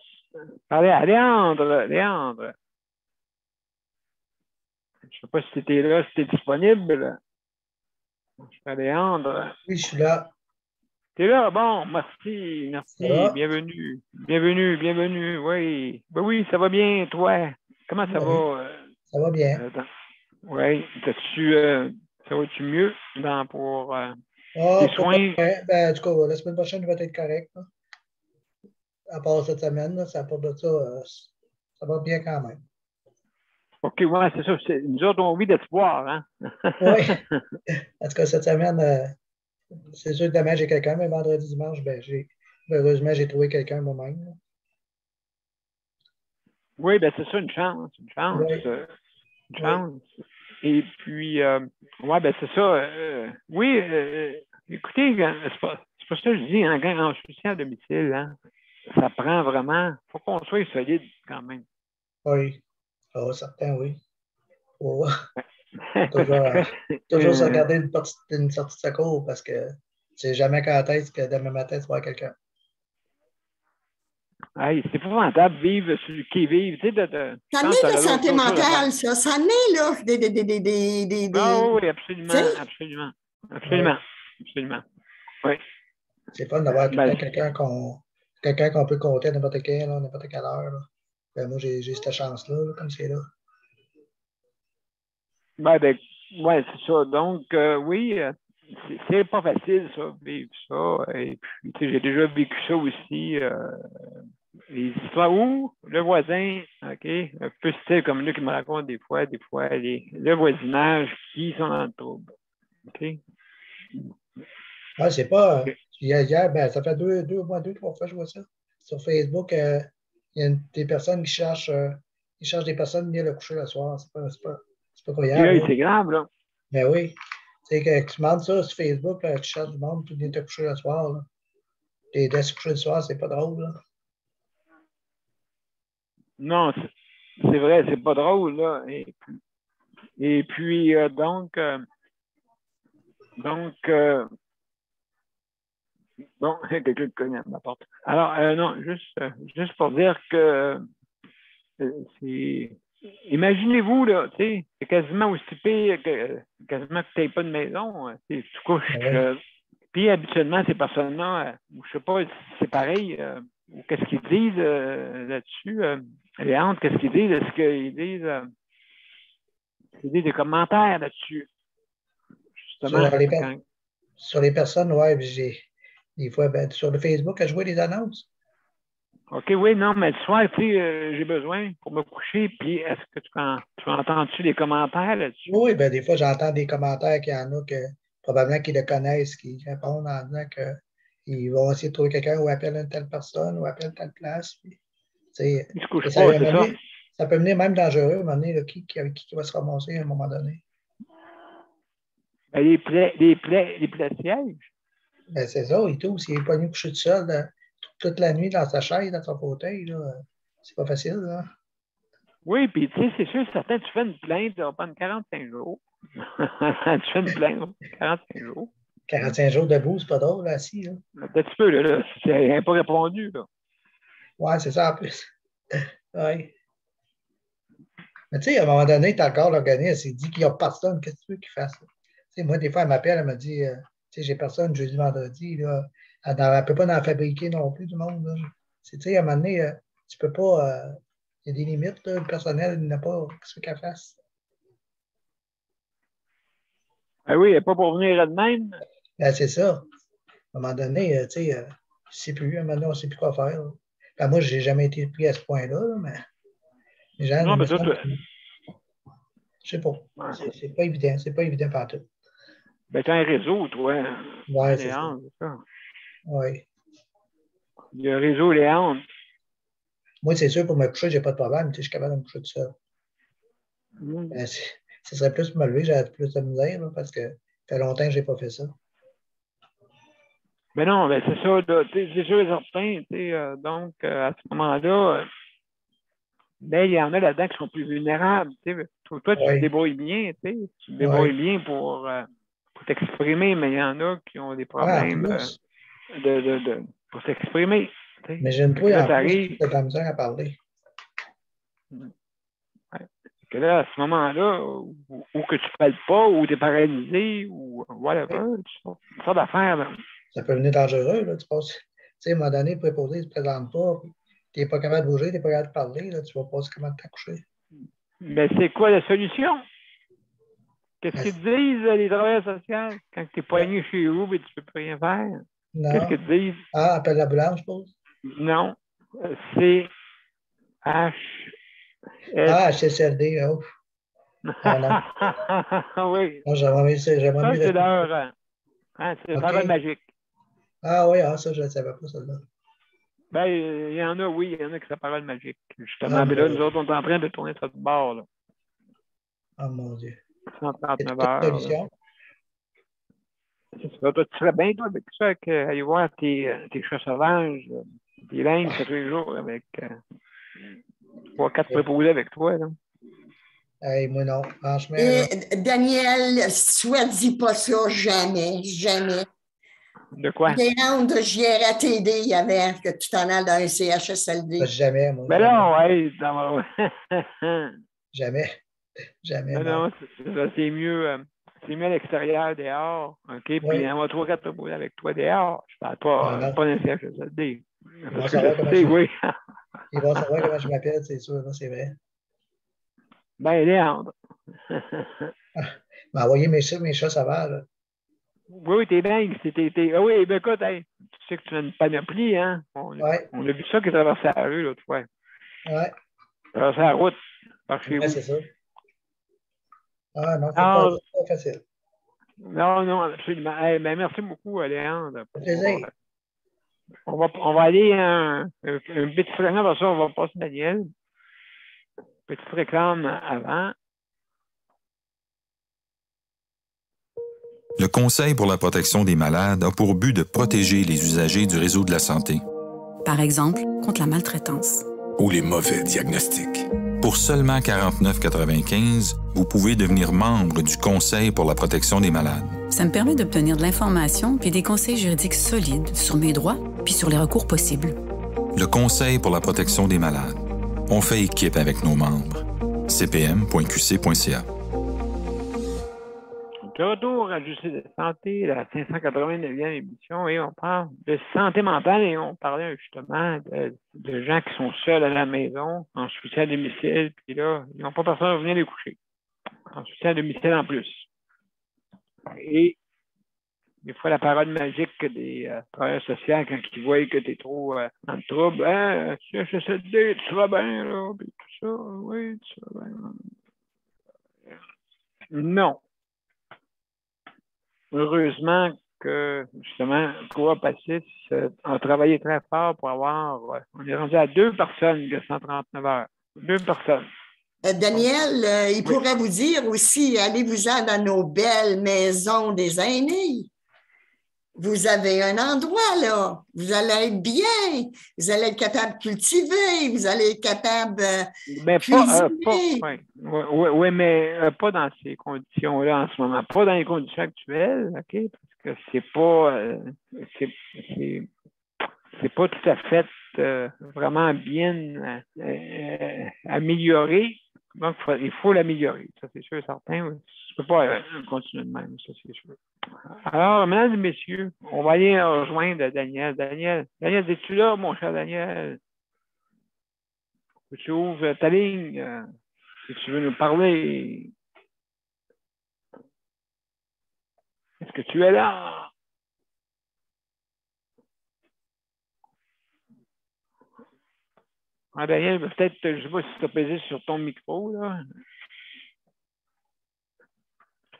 parler à Léandre. Léandre. Je ne sais pas si tu étais là, si tu es disponible. Léandre. Oui, je suis là. Tu es là? Bon, merci, merci. Ça va? Bienvenue. Bienvenue, bienvenue. Oui. Ben oui, ça va bien, toi. Comment ça va? Ça va bien. Oui. Ça va-tu mieux pour Ah, tes soins? ben, en tout cas, la semaine prochaine va être correct. Là. À part cette semaine, là, ça part de ça, ça va bien quand même. OK, ouais, c'est ça. Nous autres, on a envie d'espoir, hein? Oui. En tout cas, cette semaine, c'est sûr que demain, j'ai quelqu'un, mais vendredi, dimanche, heureusement, j'ai trouvé quelqu'un moi-même. Là. Oui, ben c'est ça, une chance. Une chance. Oui. Une chance. Et puis, ouais, ben c'est ça. Oui, écoutez, c'est pas ça que je dis, hein, quand je suis ici à domicile, hein, ça prend vraiment, il faut qu'on soit solide quand même. Oui. Ah, certain, oui. Faut toujours se regarder une sortie de secours parce que tu sais jamais quand est-ce que demain matin, tu vas voir quelqu'un. Hey, c'est épouvantable vivre sur le qui-vive. Tu sais, ça naît de santé mentale, ça. Ça naît, là, Ah oui, absolument, absolument. Absolument. Oui. Absolument. Oui. C'est fun d'avoir tout le temps quelqu'un qu'on peut compter à n'importe quelle heure. Là. Ben, moi, j'ai cette chance-là, là, comme c'est là. Ouais, c'est ça. Donc, oui, c'est pas facile, ça, vivre ça. Et puis, tu sais, j'ai déjà vécu ça aussi. Les histoires où le voisin, OK, un peu style comme lui qui me raconte des fois, le voisinage qui sont dans le trouble. OK? Ah, c'est pas. Hier, ben, ça fait deux, 3 fois que je vois ça. Sur Facebook, il y a des personnes qui cherchent des personnes venir le coucher le soir. C'est pas croyable. Oui, c'est grave, là. Ben oui. Tu sais, que tu demandes ça sur Facebook, là, tu cherches du monde pour venir te coucher le soir. Là. T'es se coucher le soir, c'est pas drôle, là. Non, c'est vrai, c'est pas drôle, là. Et puis donc, bon, quelqu'un qui connaît à ma porte. Alors, non, juste pour dire que c'est. Imaginez-vous, là, tu sais, c'est quasiment aussi pire que quasiment que tu n'aies pas de maison. Tu couches. Puis habituellement, ces personnes-là, je sais pas si c'est pareil, ou qu'est-ce qu'ils disent là-dessus? Léandre, qu'est-ce qu'ils disent? Est-ce qu'ils disent des commentaires là-dessus? Justement. Sur les personnes, ouais, des fois, ben, sur le Facebook, je vois des annonces. OK, oui, non, mais le soir, tu sais, j'ai besoin pour me coucher, puis est-ce que tu entends-tu des commentaires là-dessus? Oui, ben, des fois, j'entends des commentaires qu'il y en a que probablement qu'ils le connaissent, qui répondent en disant qu'ils vont essayer de trouver quelqu'un ou appellent une telle personne ou appellent telle place. Puis, ils se couchent pas, c'est ça. Ça peut venir même dangereux à un moment donné, là, qui va se ramasser à un moment donné. Ben, les plaies sièges. Ben, c'est ça, et tout. S'il est pas venu coucher tout seul toute la nuit dans sa chaise, dans son fauteuil, c'est pas facile. Là. Oui, puis tu sais, c'est sûr, certain, tu fais une plainte, ça va prendre 45 jours. Tu fais une plainte, 45 jours. 45 jours debout, c'est pas drôle, là, assis. Là. Un petit peu, là. C'est pas répondu, là. Ouais, c'est ça en plus. Oui. Mais tu sais, à un moment donné, t'as encore l'organisme, il dit qu'il n'y a personne, qu'est-ce que tu veux qu'il fasse? Tu sais, moi, des fois, elle m'appelle, elle me dit, tu sais, j'ai personne jeudi, vendredi, là. Elle ne peut pas en fabriquer non plus du monde. Tu sais, à un moment donné, tu peux pas. Il y a des limites, là, le personnel n'a pas ce qu'elle fasse. Ah oui, elle n'est pas pour venir elle-même. Ben, c'est ça. À un moment donné, tu sais, je ne sais plus. À un moment donné, on ne sait plus quoi faire. Ben, moi, je n'ai jamais été pris à ce point-là, mais les gens. Non, mais toi, je sais pas. Ouais. C'est pas évident. C'est pas évident partout. Ben, tu as un réseau, toi. Oui, c'est ça. Oui. Il y a un réseau Léandre. Moi, c'est sûr, pour me coucher, je n'ai pas de problème. Tu sais, je suis capable de me coucher tout seul. Ben, ce serait plus pour me lever, j'aurais plus de misère, là, parce que ça fait longtemps que je n'ai pas fait ça. Ben non, ben c'est ça. C'est sûr et certain. Donc, à ce moment-là, ben, il y en a là-dedans qui sont plus vulnérables. Toi, tu te débrouilles bien. Tu te débrouilles bien pour t'exprimer, mais il y en a qui ont des problèmes. pour s'exprimer. Mais j'ai une Fait que pouille là, en ça plus, arrive. tu as de la misère à parler. Ouais. Fait que là, à ce moment-là, ou que tu ne parles pas, ou tu es paralysé, ou whatever, toutes sortes d'affaires. Là. Ça peut devenir dangereux, là. Tu passes, tu sais, à un moment donné, le préposé ne se présente pas, tu n'es pas capable de bouger, tu n'es pas capable de parler, là, tu vas passer comment t'accoucher. Mais c'est quoi la solution? Qu'est-ce Mais- qu'ils te disent, les travailleurs sociaux, quand tu es poigné chez vous et tu ne peux plus rien faire? Qu'est-ce Non. qu'ils te disent? Ah, appelle l'ambulance, je suppose. Non. C'est H. Ah, CCLD, ouf. Ah, non. Oui. Non, j'aimerais mieux Ça, c'est rester. leur. C'est la OK. parole magique. Ah oui, ah, ça, je ne savais pas, celle-là. Ben, il y en a, oui, il y en a qui c'est la parole magique. Justement, Ah, mais là, mon nous autres, on est en train de tourner ça de bord, là. Oh mon Dieu. 139 C'est heures. une solution. C'est ça. Toi, tu serais bien, toi, avec ça, aller voir tes chats sauvages, tes linges, tous les jours, avec 3-4 préposés avec toi, là. Hey, moi non, franchement. Et Là, Daniel, soit dis pas ça, jamais, jamais. De quoi? Léandre, j'irai t'aider, il y avait que tu t'en ailles dans un CHSLD. jamais, moi. Ben Jamais. non, ouais, ça va. Jamais. Jamais, Non, non. non, c'est mieux. C'est mieux à l'extérieur, dehors. OK? Puis Oui. on va 3-4 préposés avec toi dehors. Je parle Non, non. pas d'un CHSLD. Ils vont Parce que savoir je comment sais, je oui. Ils vont savoir comment je m'appelle, c'est sûr, là, c'est vrai. Ben, Léandre. M'a envoyé mes chats sauvages, là. Oui, t'es dingue. Ah oui, ben écoute, hey, tu sais que tu as une panoplie, hein? On a vu ça qui traversait la rue l'autre fois. Ouais. Traversait la route par chez Ouais, vous. c'est ça. Ah non, Ah, c'est pas facile. non, absolument. Hey, ben, merci beaucoup, Léandre. Ça fait plaisir. On va aller un petit réclame, parce ça, on va passer Daniel. Petite réclame avant. Le Conseil pour la protection des malades a pour but de protéger les usagers du réseau de la santé. Par exemple, contre la maltraitance. Ou les mauvais diagnostics. Pour seulement 49,95 $, vous pouvez devenir membre du Conseil pour la protection des malades. Ça me permet d'obtenir de l'information puis des conseils juridiques solides sur mes droits puis sur les recours possibles. Le Conseil pour la protection des malades. On fait équipe avec nos membres. cpm.qc.ca. De retour à Justice de santé, la 589e émission, et on parle de santé mentale et on parlait justement de gens qui sont seuls à la maison, en soutien à domicile, puis là, ils n'ont pas personne à venir les coucher. En soutien à domicile en plus. Et des fois, la parole magique des travailleurs sociaux, quand ils voient que tu es trop dans le trouble, hein, CHSLD, tu vas bien, là, puis tout ça, oui, tu vas bien. Non. Heureusement que, justement, toi, Passis, a travaillé très fort pour avoir... on est rendu à 2 personnes de 139 heures. 2 personnes. Daniel, il pourrait vous dire aussi, allez-vous-en dans nos belles maisons des aînés. Vous avez un endroit, là. Vous allez être bien. Vous allez être capable de cultiver. Vous allez être capable de cuisiner. Oui, mais pas dans ces conditions-là en ce moment. Pas dans les conditions actuelles, OK? Parce que c'est pas tout à fait vraiment bien amélioré. Donc, il faut l'améliorer. Ça, c'est sûr et certain. Oui. Je ne peux pas continuer de même, ça, c'est sûr. Alors, mesdames et messieurs, on va aller rejoindre Daniel. Daniel, es-tu là, mon cher Daniel? Tu ouvres ta ligne si tu veux nous parler. Est-ce que tu es là? Ah, Daniel, peut-être, je ne sais pas si tu as pesé sur ton micro, là.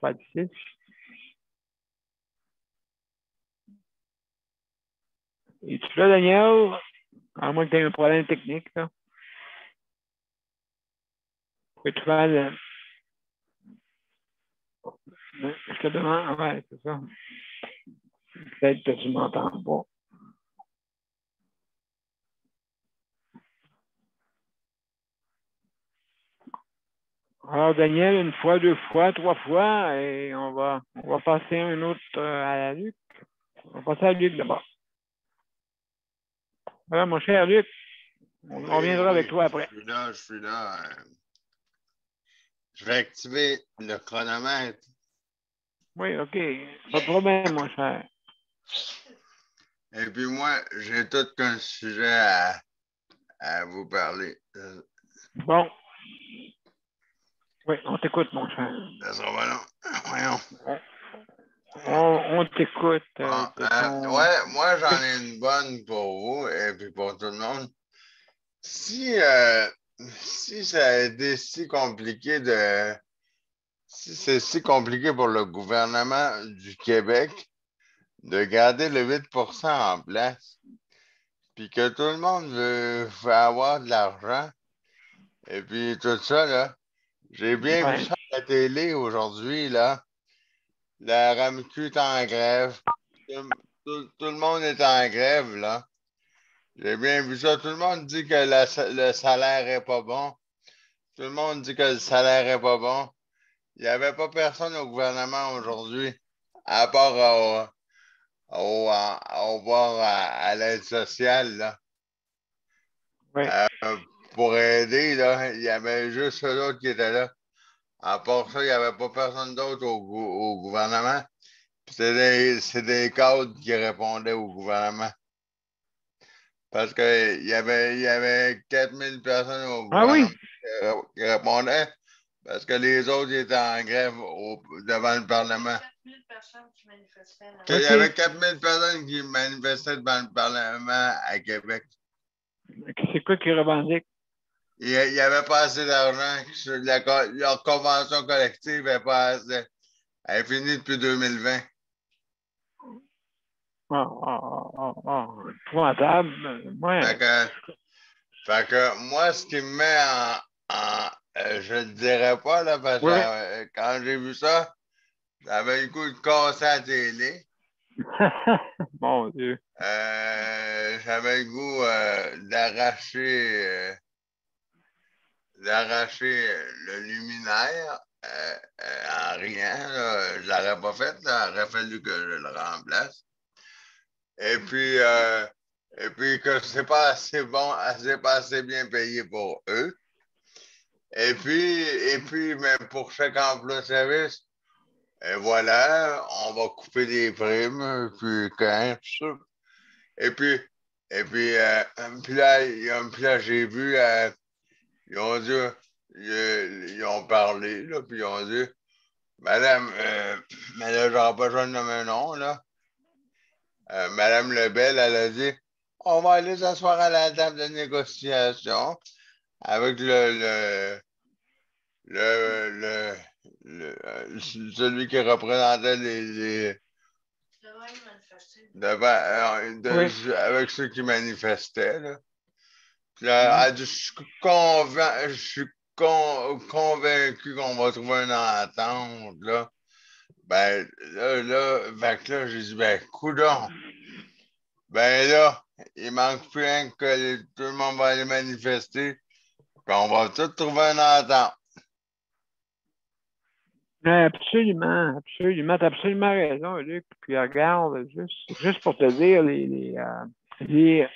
3-6. Es-tu là, Daniel? À moins que tu aies un problème technique, là. Tu vas je te demande, ouais, c'est ça. Peut-être que tu ne m'entends pas. Alors, Daniel, 1 fois, 2 fois, 3 fois, et on va passer un autre à la Luc. On va passer à Luc d'abord. Alors, mon cher Luc, on reviendra avec toi après. Je suis là. Je vais activer le chronomètre. Oui, OK. Pas de problème, mon cher. Et puis moi, j'ai tout un sujet à vous parler. Bon. Oui, on t'écoute, mon cher. Ça sera pas long. Voyons. On t'écoute. Ouais, moi, j'en ai une bonne pour vous et puis pour tout le monde. Si ça a été si compliqué si c'est si compliqué pour le gouvernement du Québec de garder le 8% en place, puis que tout le monde veut avoir de l'argent, et puis tout ça, là, j'ai bien vu ça à la télé aujourd'hui, là. La RAMQ est en grève. Tout le monde est en grève, là. J'ai bien vu ça. Tout le monde dit que le salaire n'est pas bon. Tout le monde dit que le salaire n'est pas bon. Il n'y avait pas personne au gouvernement aujourd'hui, à part au voir à l'aide sociale, là. Oui. Pour aider, là, il y avait juste eux autres qui étaient là. À part ça, il n'y avait pas personne d'autre au gouvernement. C'est des cadres qui répondaient au gouvernement. Parce qu'il y avait 4000 personnes au gouvernement qui répondaient. Parce que les autres étaient en grève devant le Parlement. 4000 personnes qui manifestaient. Il y avait 4000 personnes qui manifestaient devant le Parlement à Québec. C'est quoi qu'ils revendiquent? Il n'y avait pas assez d'argent. Leur convention collective n'est pas assez. Elle est finie depuis 2020. Épouvantable. Ouais. Fait que moi, ce qui me met je ne le dirais pas, là, parce que quand j'ai vu ça, j'avais le coup de casser à la télé. Mon Dieu. J'avais le goût d'arracher le luminaire en riant. Là. Je ne l'aurais pas fait, là. Il aurait fallu que je le remplace. Et puis que c'est pas assez bon, c'est pas assez bien payé pour eux. Et puis même pour chaque emploi de service, et voilà, on va couper des primes, puis quand tout ça. Et puis là, j'ai vu, ils ont dit, ils ont parlé, là, puis ils ont dit, Madame, mais là, j'aurais pas besoin de nommer un nom, là. Madame Lebel, elle a dit, on va aller s'asseoir à la table de négociation avec celui qui représentait avec ceux qui manifestaient. Là. Puis là, elle dit, je suis convaincu qu'on va trouver une entente. Là. Ben là, j'ai dit, ben, coudonc. Ben là, il manque plus rien que tout le monde va aller manifester. Puis on va tout trouver une entente. Absolument, absolument. Tu as absolument raison, Luc. Puis regarde, juste pour te dire, là, ils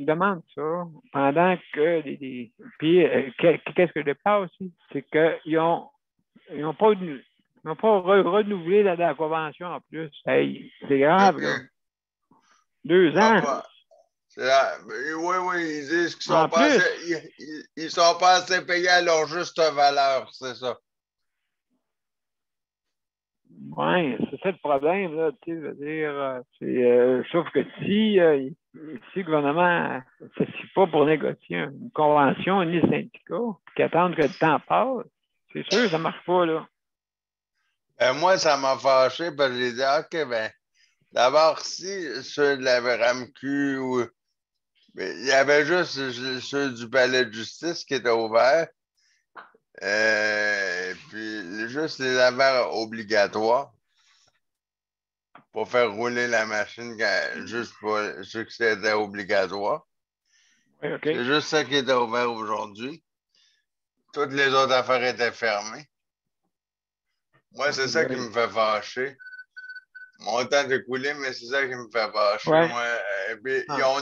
demandent ça pendant que puis qu'est-ce que je pense aussi? C'est qu'ils n'ont pas renouvelé la convention en plus. Hey, c'est grave, là. 2 ans. Oui, ils disent qu'ils sont pas assez, ils sont pas assez payés à leur juste valeur, c'est ça. Oui, c'est ça le problème, là, tu sais, je veux dire, sauf que si le gouvernement ne s'assied pas pour négocier une convention ni syndicat, puis attendre que le temps passe, c'est sûr que ça ne marche pas, là. Moi, ça m'a fâché parce que j'ai dit, OK, ben, d'abord, si ceux de la RAMQ ou il y avait juste ceux du palais de justice qui étaient ouverts. Puis juste les affaires obligatoires pour faire rouler la machine juste pour ceux qui étaient obligatoires. Oui, okay. C'est juste ça qui était ouvert aujourd'hui. Toutes les autres affaires étaient fermées. Moi, c'est ça qui me fait fâcher. Mon temps est coulé, mais c'est ça qui me fait fâcher. Ouais. Moi, puis ils ont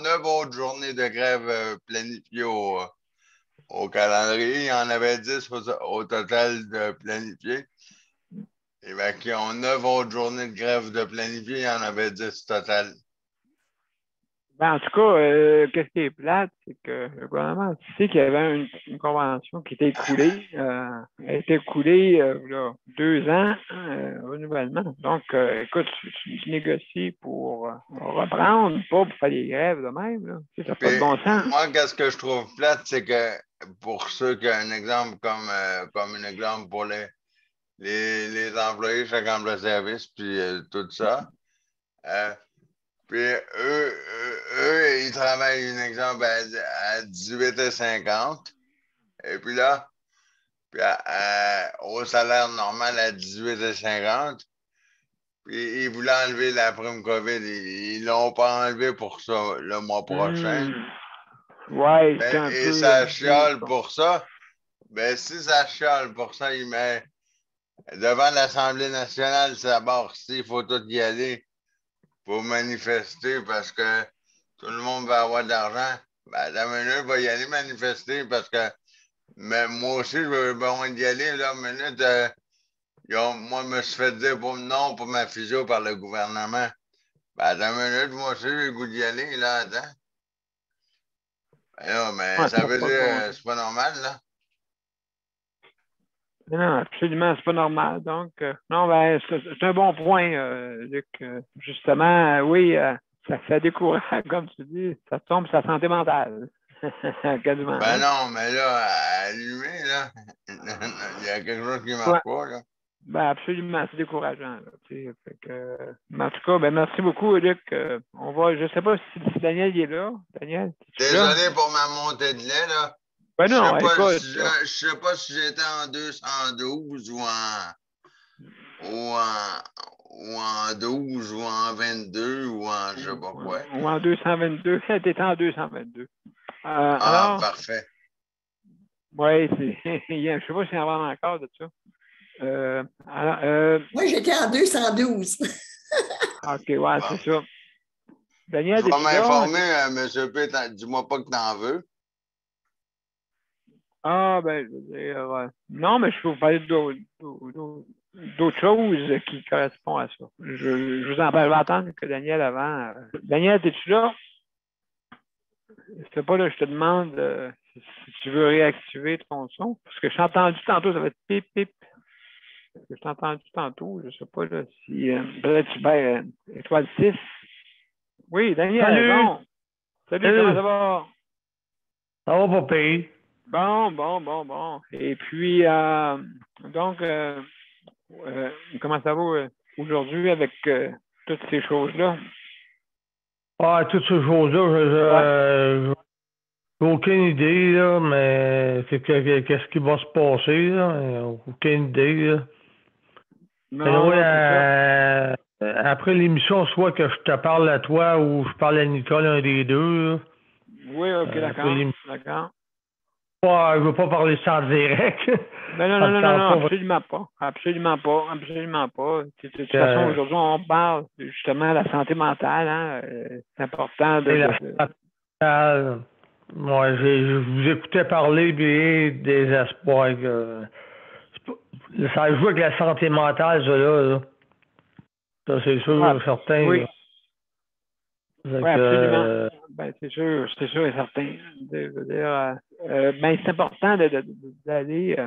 9 autres journées de grève planifiées au calendrier. Il y en avait 10 au total de planifiés. Et bien, qui ont 9 autres journées de grève de planifiées, il y en avait 10 total. Ben, en tout cas, qu'est-ce qui est plate, c'est que le gouvernement sait qu'il y avait une convention qui était écoulée. Elle a été écoulée là, 2 ans, renouvellement. Donc, écoute, tu négocies pour reprendre, pas pour faire des grèves de même. Là. Ça n'a pas de bon sens. Moi, qu'est-ce que je trouve plate, c'est que pour ceux qui ont un exemple comme un exemple pour les employés, chaque emploi de service, puis tout ça, puis eux, ils travaillent, un exemple, à 18,50 $. Et puis là, au salaire normal à 18,50 $. Puis ils voulaient enlever la prime COVID. Ils ne l'ont pas enlevé pour ça le mois prochain. Ouais, c'est un peu... Et ça chiale pour ça. Ben, si ça chiale pour ça, il met devant l'Assemblée nationale, c'est d'abord s'il faut tout y aller pour manifester parce que tout le monde va avoir de l'argent. Ben, la minute va y aller manifester parce que mais moi aussi, je veux besoin d'y aller. Là, minute, moi, je me suis fait dire non pour ma physio par le gouvernement. Ben, la minute, moi aussi, j'ai le goût d'y aller. Là, attends. Ben, là, mais ouais, ça veut dire c'est pas normal, là. Non, absolument, c'est pas normal. Donc, non, ben, c'est un bon point, Luc. Justement, oui, ça fait décourager, comme tu dis, ça tombe sur sa santé mentale. Quasiment. Ben non, mais là, à allumer, là, il y a quelque chose qui ne marche pas, là. Ben absolument, c'est décourageant. Là, fait que, mais en tout cas, ben merci beaucoup, Luc. Je ne sais pas si Daniel il est là. Daniel, désolé là? Pour ma montée de lait, là. Ben non, je sais pas si j'étais en 212 ou en 12 ou en 22 ou en je sais pas quoi. Ou en 222. T'étais en 222. Alors, parfait. Oui, je sais pas s'il y en a encore de ça. Moi, j'étais en 212. OK, ouais, c'est ça. Daniel, je vais m'informer, M. P. Dis-moi pas que t'en veux. Ah, ben, je veux dire, non, mais je peux vous parler d'autres choses qui correspondent à ça. Je vous en parle, je vais attendre que Daniel avant. Daniel, es-tu là? C'est pas là, je te demande si tu veux réactiver ton son. Parce que je t'ai entendu tantôt, ça va être pip, pip. Parce que je t'ai entendu tantôt, je sais pas là, si peut-être tu perds étoile 6. Oui, Daniel, salut. Bon. Salut, comment ça va? Ça va pas payer. Bon. Et puis, donc, comment ça va aujourd'hui avec toutes ces choses-là? Ah, toutes ces choses-là, j'ai aucune idée, là, mais c'est qu'est-ce qui va se passer, là? Aucune idée, là. Non, après l'émission, soit que je te parle à toi ou je parle à Nicole, un des deux. Là. Oui, OK, d'accord. Je ne veux pas parler ça en direct. Non, absolument pas. De toute façon, aujourd'hui, on parle justement de la santé mentale. Hein? C'est important Moi, je vous écoutais parler des espoirs. Ça joue avec la santé mentale, ça, là. Ça, c'est sûr, certain. Oui. Oui, absolument. Ben, c'est sûr et certain. Ben, c'est important d'aller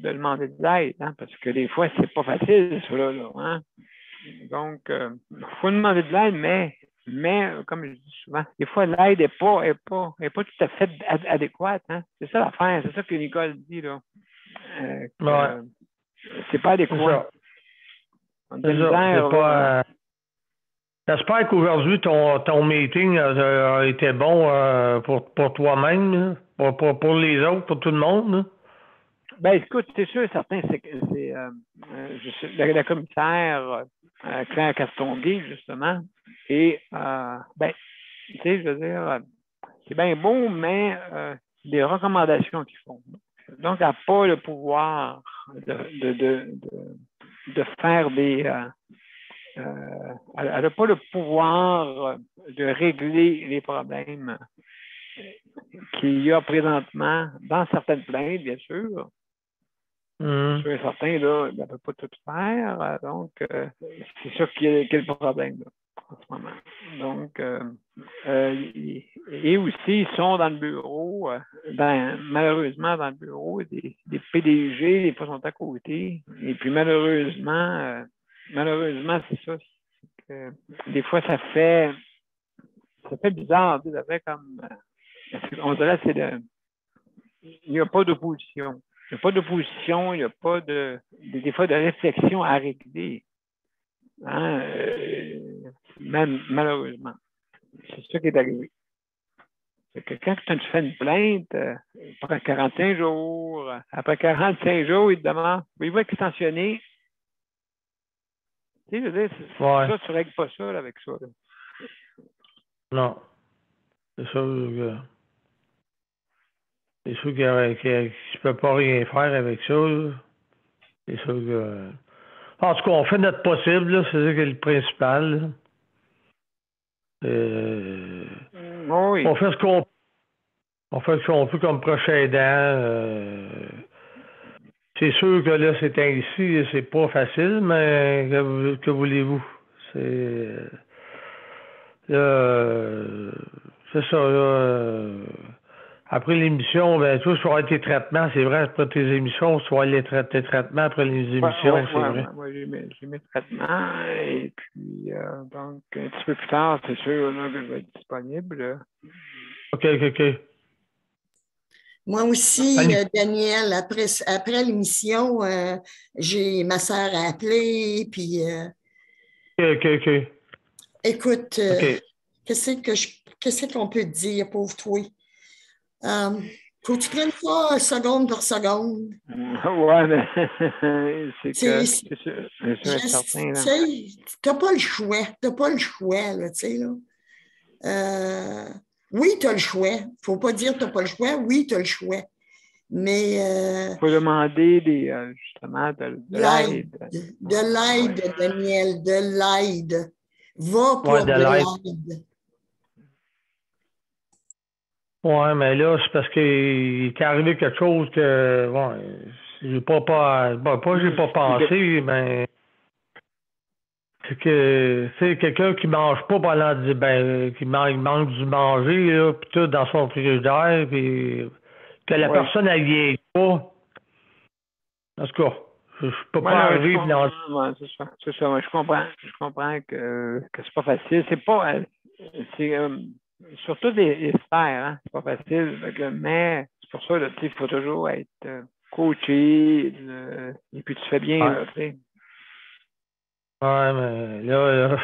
de demander de l'aide, hein, parce que des fois, c'est pas facile, ça, là. Hein? Donc, il faut demander de l'aide, mais comme je dis souvent, des fois, l'aide n'est pas tout à fait adéquate. Hein? C'est ça l'affaire, c'est ça que Nicole dit, là. C'est pas adéquat. J'espère qu'aujourd'hui, ton meeting a été bon pour toi-même, pour les autres, pour tout le monde. Là. Ben, écoute, c'est sûr et certain, c'est la commissaire Claire Castonguay, justement. Et, ben, tu sais, je veux dire, c'est bien beau, mais des recommandations qu'ils font. Donc, elle n'a pas le pouvoir de faire elle n'a pas le pouvoir de régler les problèmes qu'il y a présentement dans certaines plaintes, bien sûr. Sûr et certain, là, elle ne peut pas tout faire. Donc, c'est ça qui est le problème là, en ce moment. Donc, et aussi, ils sont dans le bureau, malheureusement, dans le bureau, des PDG, des fois sont à côté. Et puis, malheureusement, c'est ça. C'est que, des fois, ça fait bizarre. Ça fait comme. On dirait que il n'y a pas d'opposition. Il n'y a pas d'opposition, il n'y a pas des fois de réflexion à régler. Hein? Même malheureusement. C'est ça qui est arrivé. C'est que quand tu fais une plainte, après 45 jours, il te demande, voulez-vous extensionner? Tu sais, je veux dire, ça, tu ne règles pas ça là, avec ça. Là. Non. C'est sûr que. C'est sûr que je ne peux pas rien faire avec ça. Là. C'est sûr que. En tout cas, on fait notre possible, là. C'est ça qui est le principal. Oui. On fait ce qu'on peut comme prochain aidant. C'est sûr que là, c'est ainsi, c'est pas facile, mais que voulez-vous? C'est ça, là. Après l'émission, ben, toi, tu vas avoir tes traitements, c'est vrai, après tes émissions, tu vas avoir tes traitements après les émissions, c'est vrai. Oui, j'ai mes traitements, et puis, donc, un petit peu plus tard, c'est sûr là, que je vais être disponible. Là. OK. Moi aussi, Daniel, après l'émission, j'ai ma sœur à appeler, puis... OK. Écoute, qu'est-ce qu'on peut te dire, pauvre toi? Faut que tu prennes ça seconde par seconde. Ouais, mais c'est certain. T'as pas le choix. Là, tu sais, là. Oui, t'as le choix. Faut pas dire t'as pas le choix. Oui, t'as le choix. Mais... faut demander justement de l'aide. De l'aide, Daniel, de l'aide. Va pour de l'aide. Ouais, mais là, c'est parce qu'il est arrivé quelque chose que, bon, j'ai pas pensé, mais c'est que, c'est quelqu'un qui mange pas pendant qui manque du manger, là, pis tout dans son frigidaire, puis que la personne, elle vieillit pas. En tout cas, je peux pas arriver dans... C'est ça, je comprends que c'est pas facile. C'est pas... surtout les sphères, hein? C'est pas facile. Mais c'est pour ça, il faut toujours être coaché, et puis tu fais bien, là, tu sais. Ouais, mais là,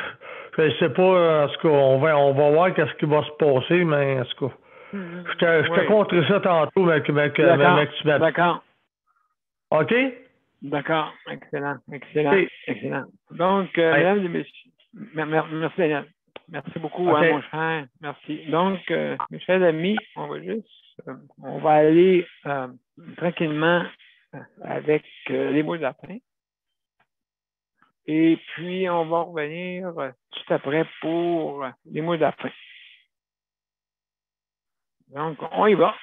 je sais pas, en tout cas, on va voir qu'est-ce qui va se passer, mais en tout cas, je te conterai ça tantôt, mais tu m'appelles. D'accord. OK? D'accord. Excellent. Donc, mesdames et messieurs, merci Daniel. Merci beaucoup, mon cher. Merci. Donc, mes chers amis, on va aller tranquillement avec les mots de la fin. Et puis, on va revenir tout après pour les mots de la fin. Donc, on y va.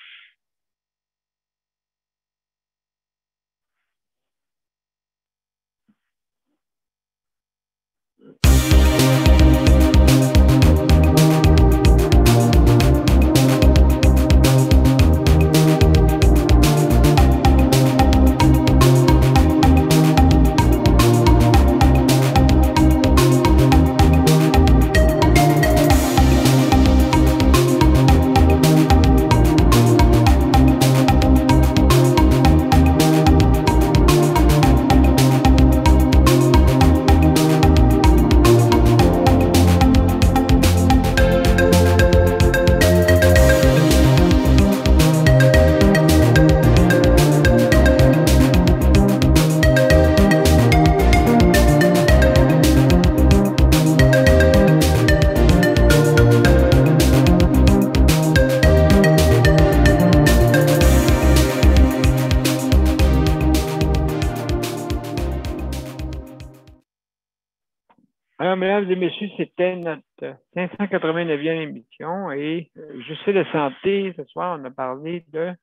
Alors, mesdames et messieurs, c'était notre 589e émission et je sais de santé. Ce soir, on a parlé de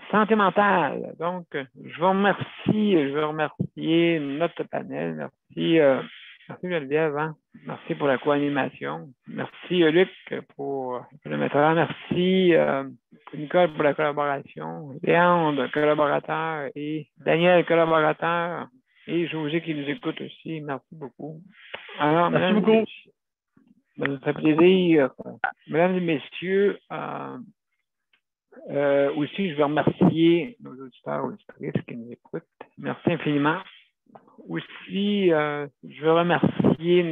santé mentale. Donc, je veux remercier notre panel. Merci Geneviève. Hein? Merci pour la co-animation. Merci Luc pour le metteur. Merci Nicole pour la collaboration. Léandre, collaborateur, et Daniel, collaborateur. Et José qui nous écoute aussi. Merci beaucoup. Alors, merci beaucoup. Ça fait plaisir. Mesdames et messieurs, aussi, je veux remercier nos auditeurs et auditrices qui nous écoutent. Merci infiniment. Aussi, je veux remercier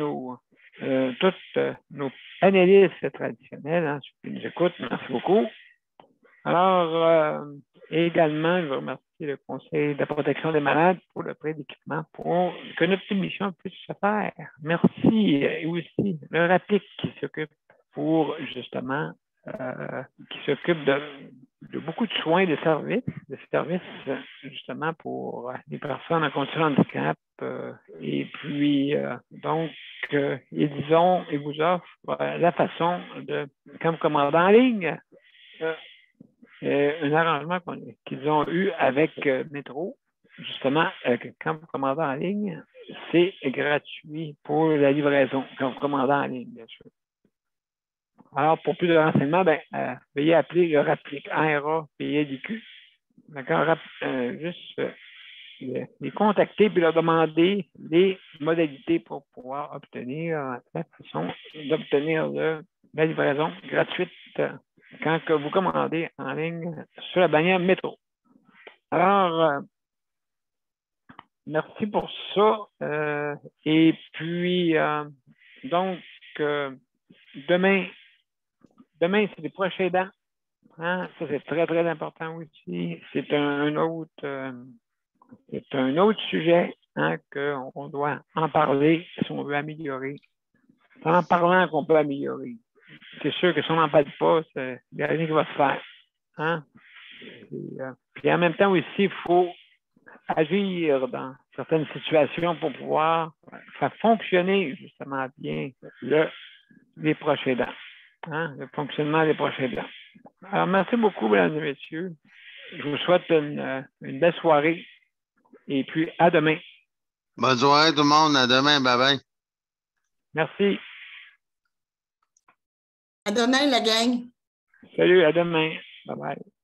tous nos panélistes traditionnels, hein, ceux qui nous écoutent. Merci beaucoup. Alors, également, je veux remercier le Conseil de la protection des malades pour le prêt d'équipement pour que notre émission puisse se faire. Merci. Et aussi, le RAPIC qui s'occupe qui s'occupe de beaucoup de soins et de services justement pour les personnes en condition de handicap. Et puis, donc, ils vous offrent la façon de, comme commander en ligne, un arrangement qu'ils ont eu avec Métro, justement, quand vous commandez en ligne, c'est gratuit pour la livraison, quand vous commandez en ligne, bien sûr. Alors, pour plus de renseignements, veuillez appeler le RAPIC, RAPIQ. D'accord? Juste les contacter puis leur demander les modalités pour pouvoir obtenir la façon d'obtenir la livraison gratuite quand que vous commandez en ligne sur la bannière Métro. Alors, merci pour ça. Et puis, donc, demain, c'est les proches aidants. Hein? Ça, c'est très, très important aussi. C'est un autre sujet hein, qu'on doit en parler si on veut améliorer. C'est en parlant qu'on peut améliorer. C'est sûr que si on n'en parle pas, il n'y a rien qui va se faire. Hein? Puis en même temps aussi, il faut agir dans certaines situations pour pouvoir faire fonctionner justement bien les proches aidants. Hein? Le fonctionnement des proches aidants. Alors, merci beaucoup, mesdames et messieurs. Je vous souhaite une belle soirée. Et puis, à demain. Bonne soirée tout le monde. À demain. Bye-bye. Merci. À demain, la gang. Salut, à demain. Bye-bye.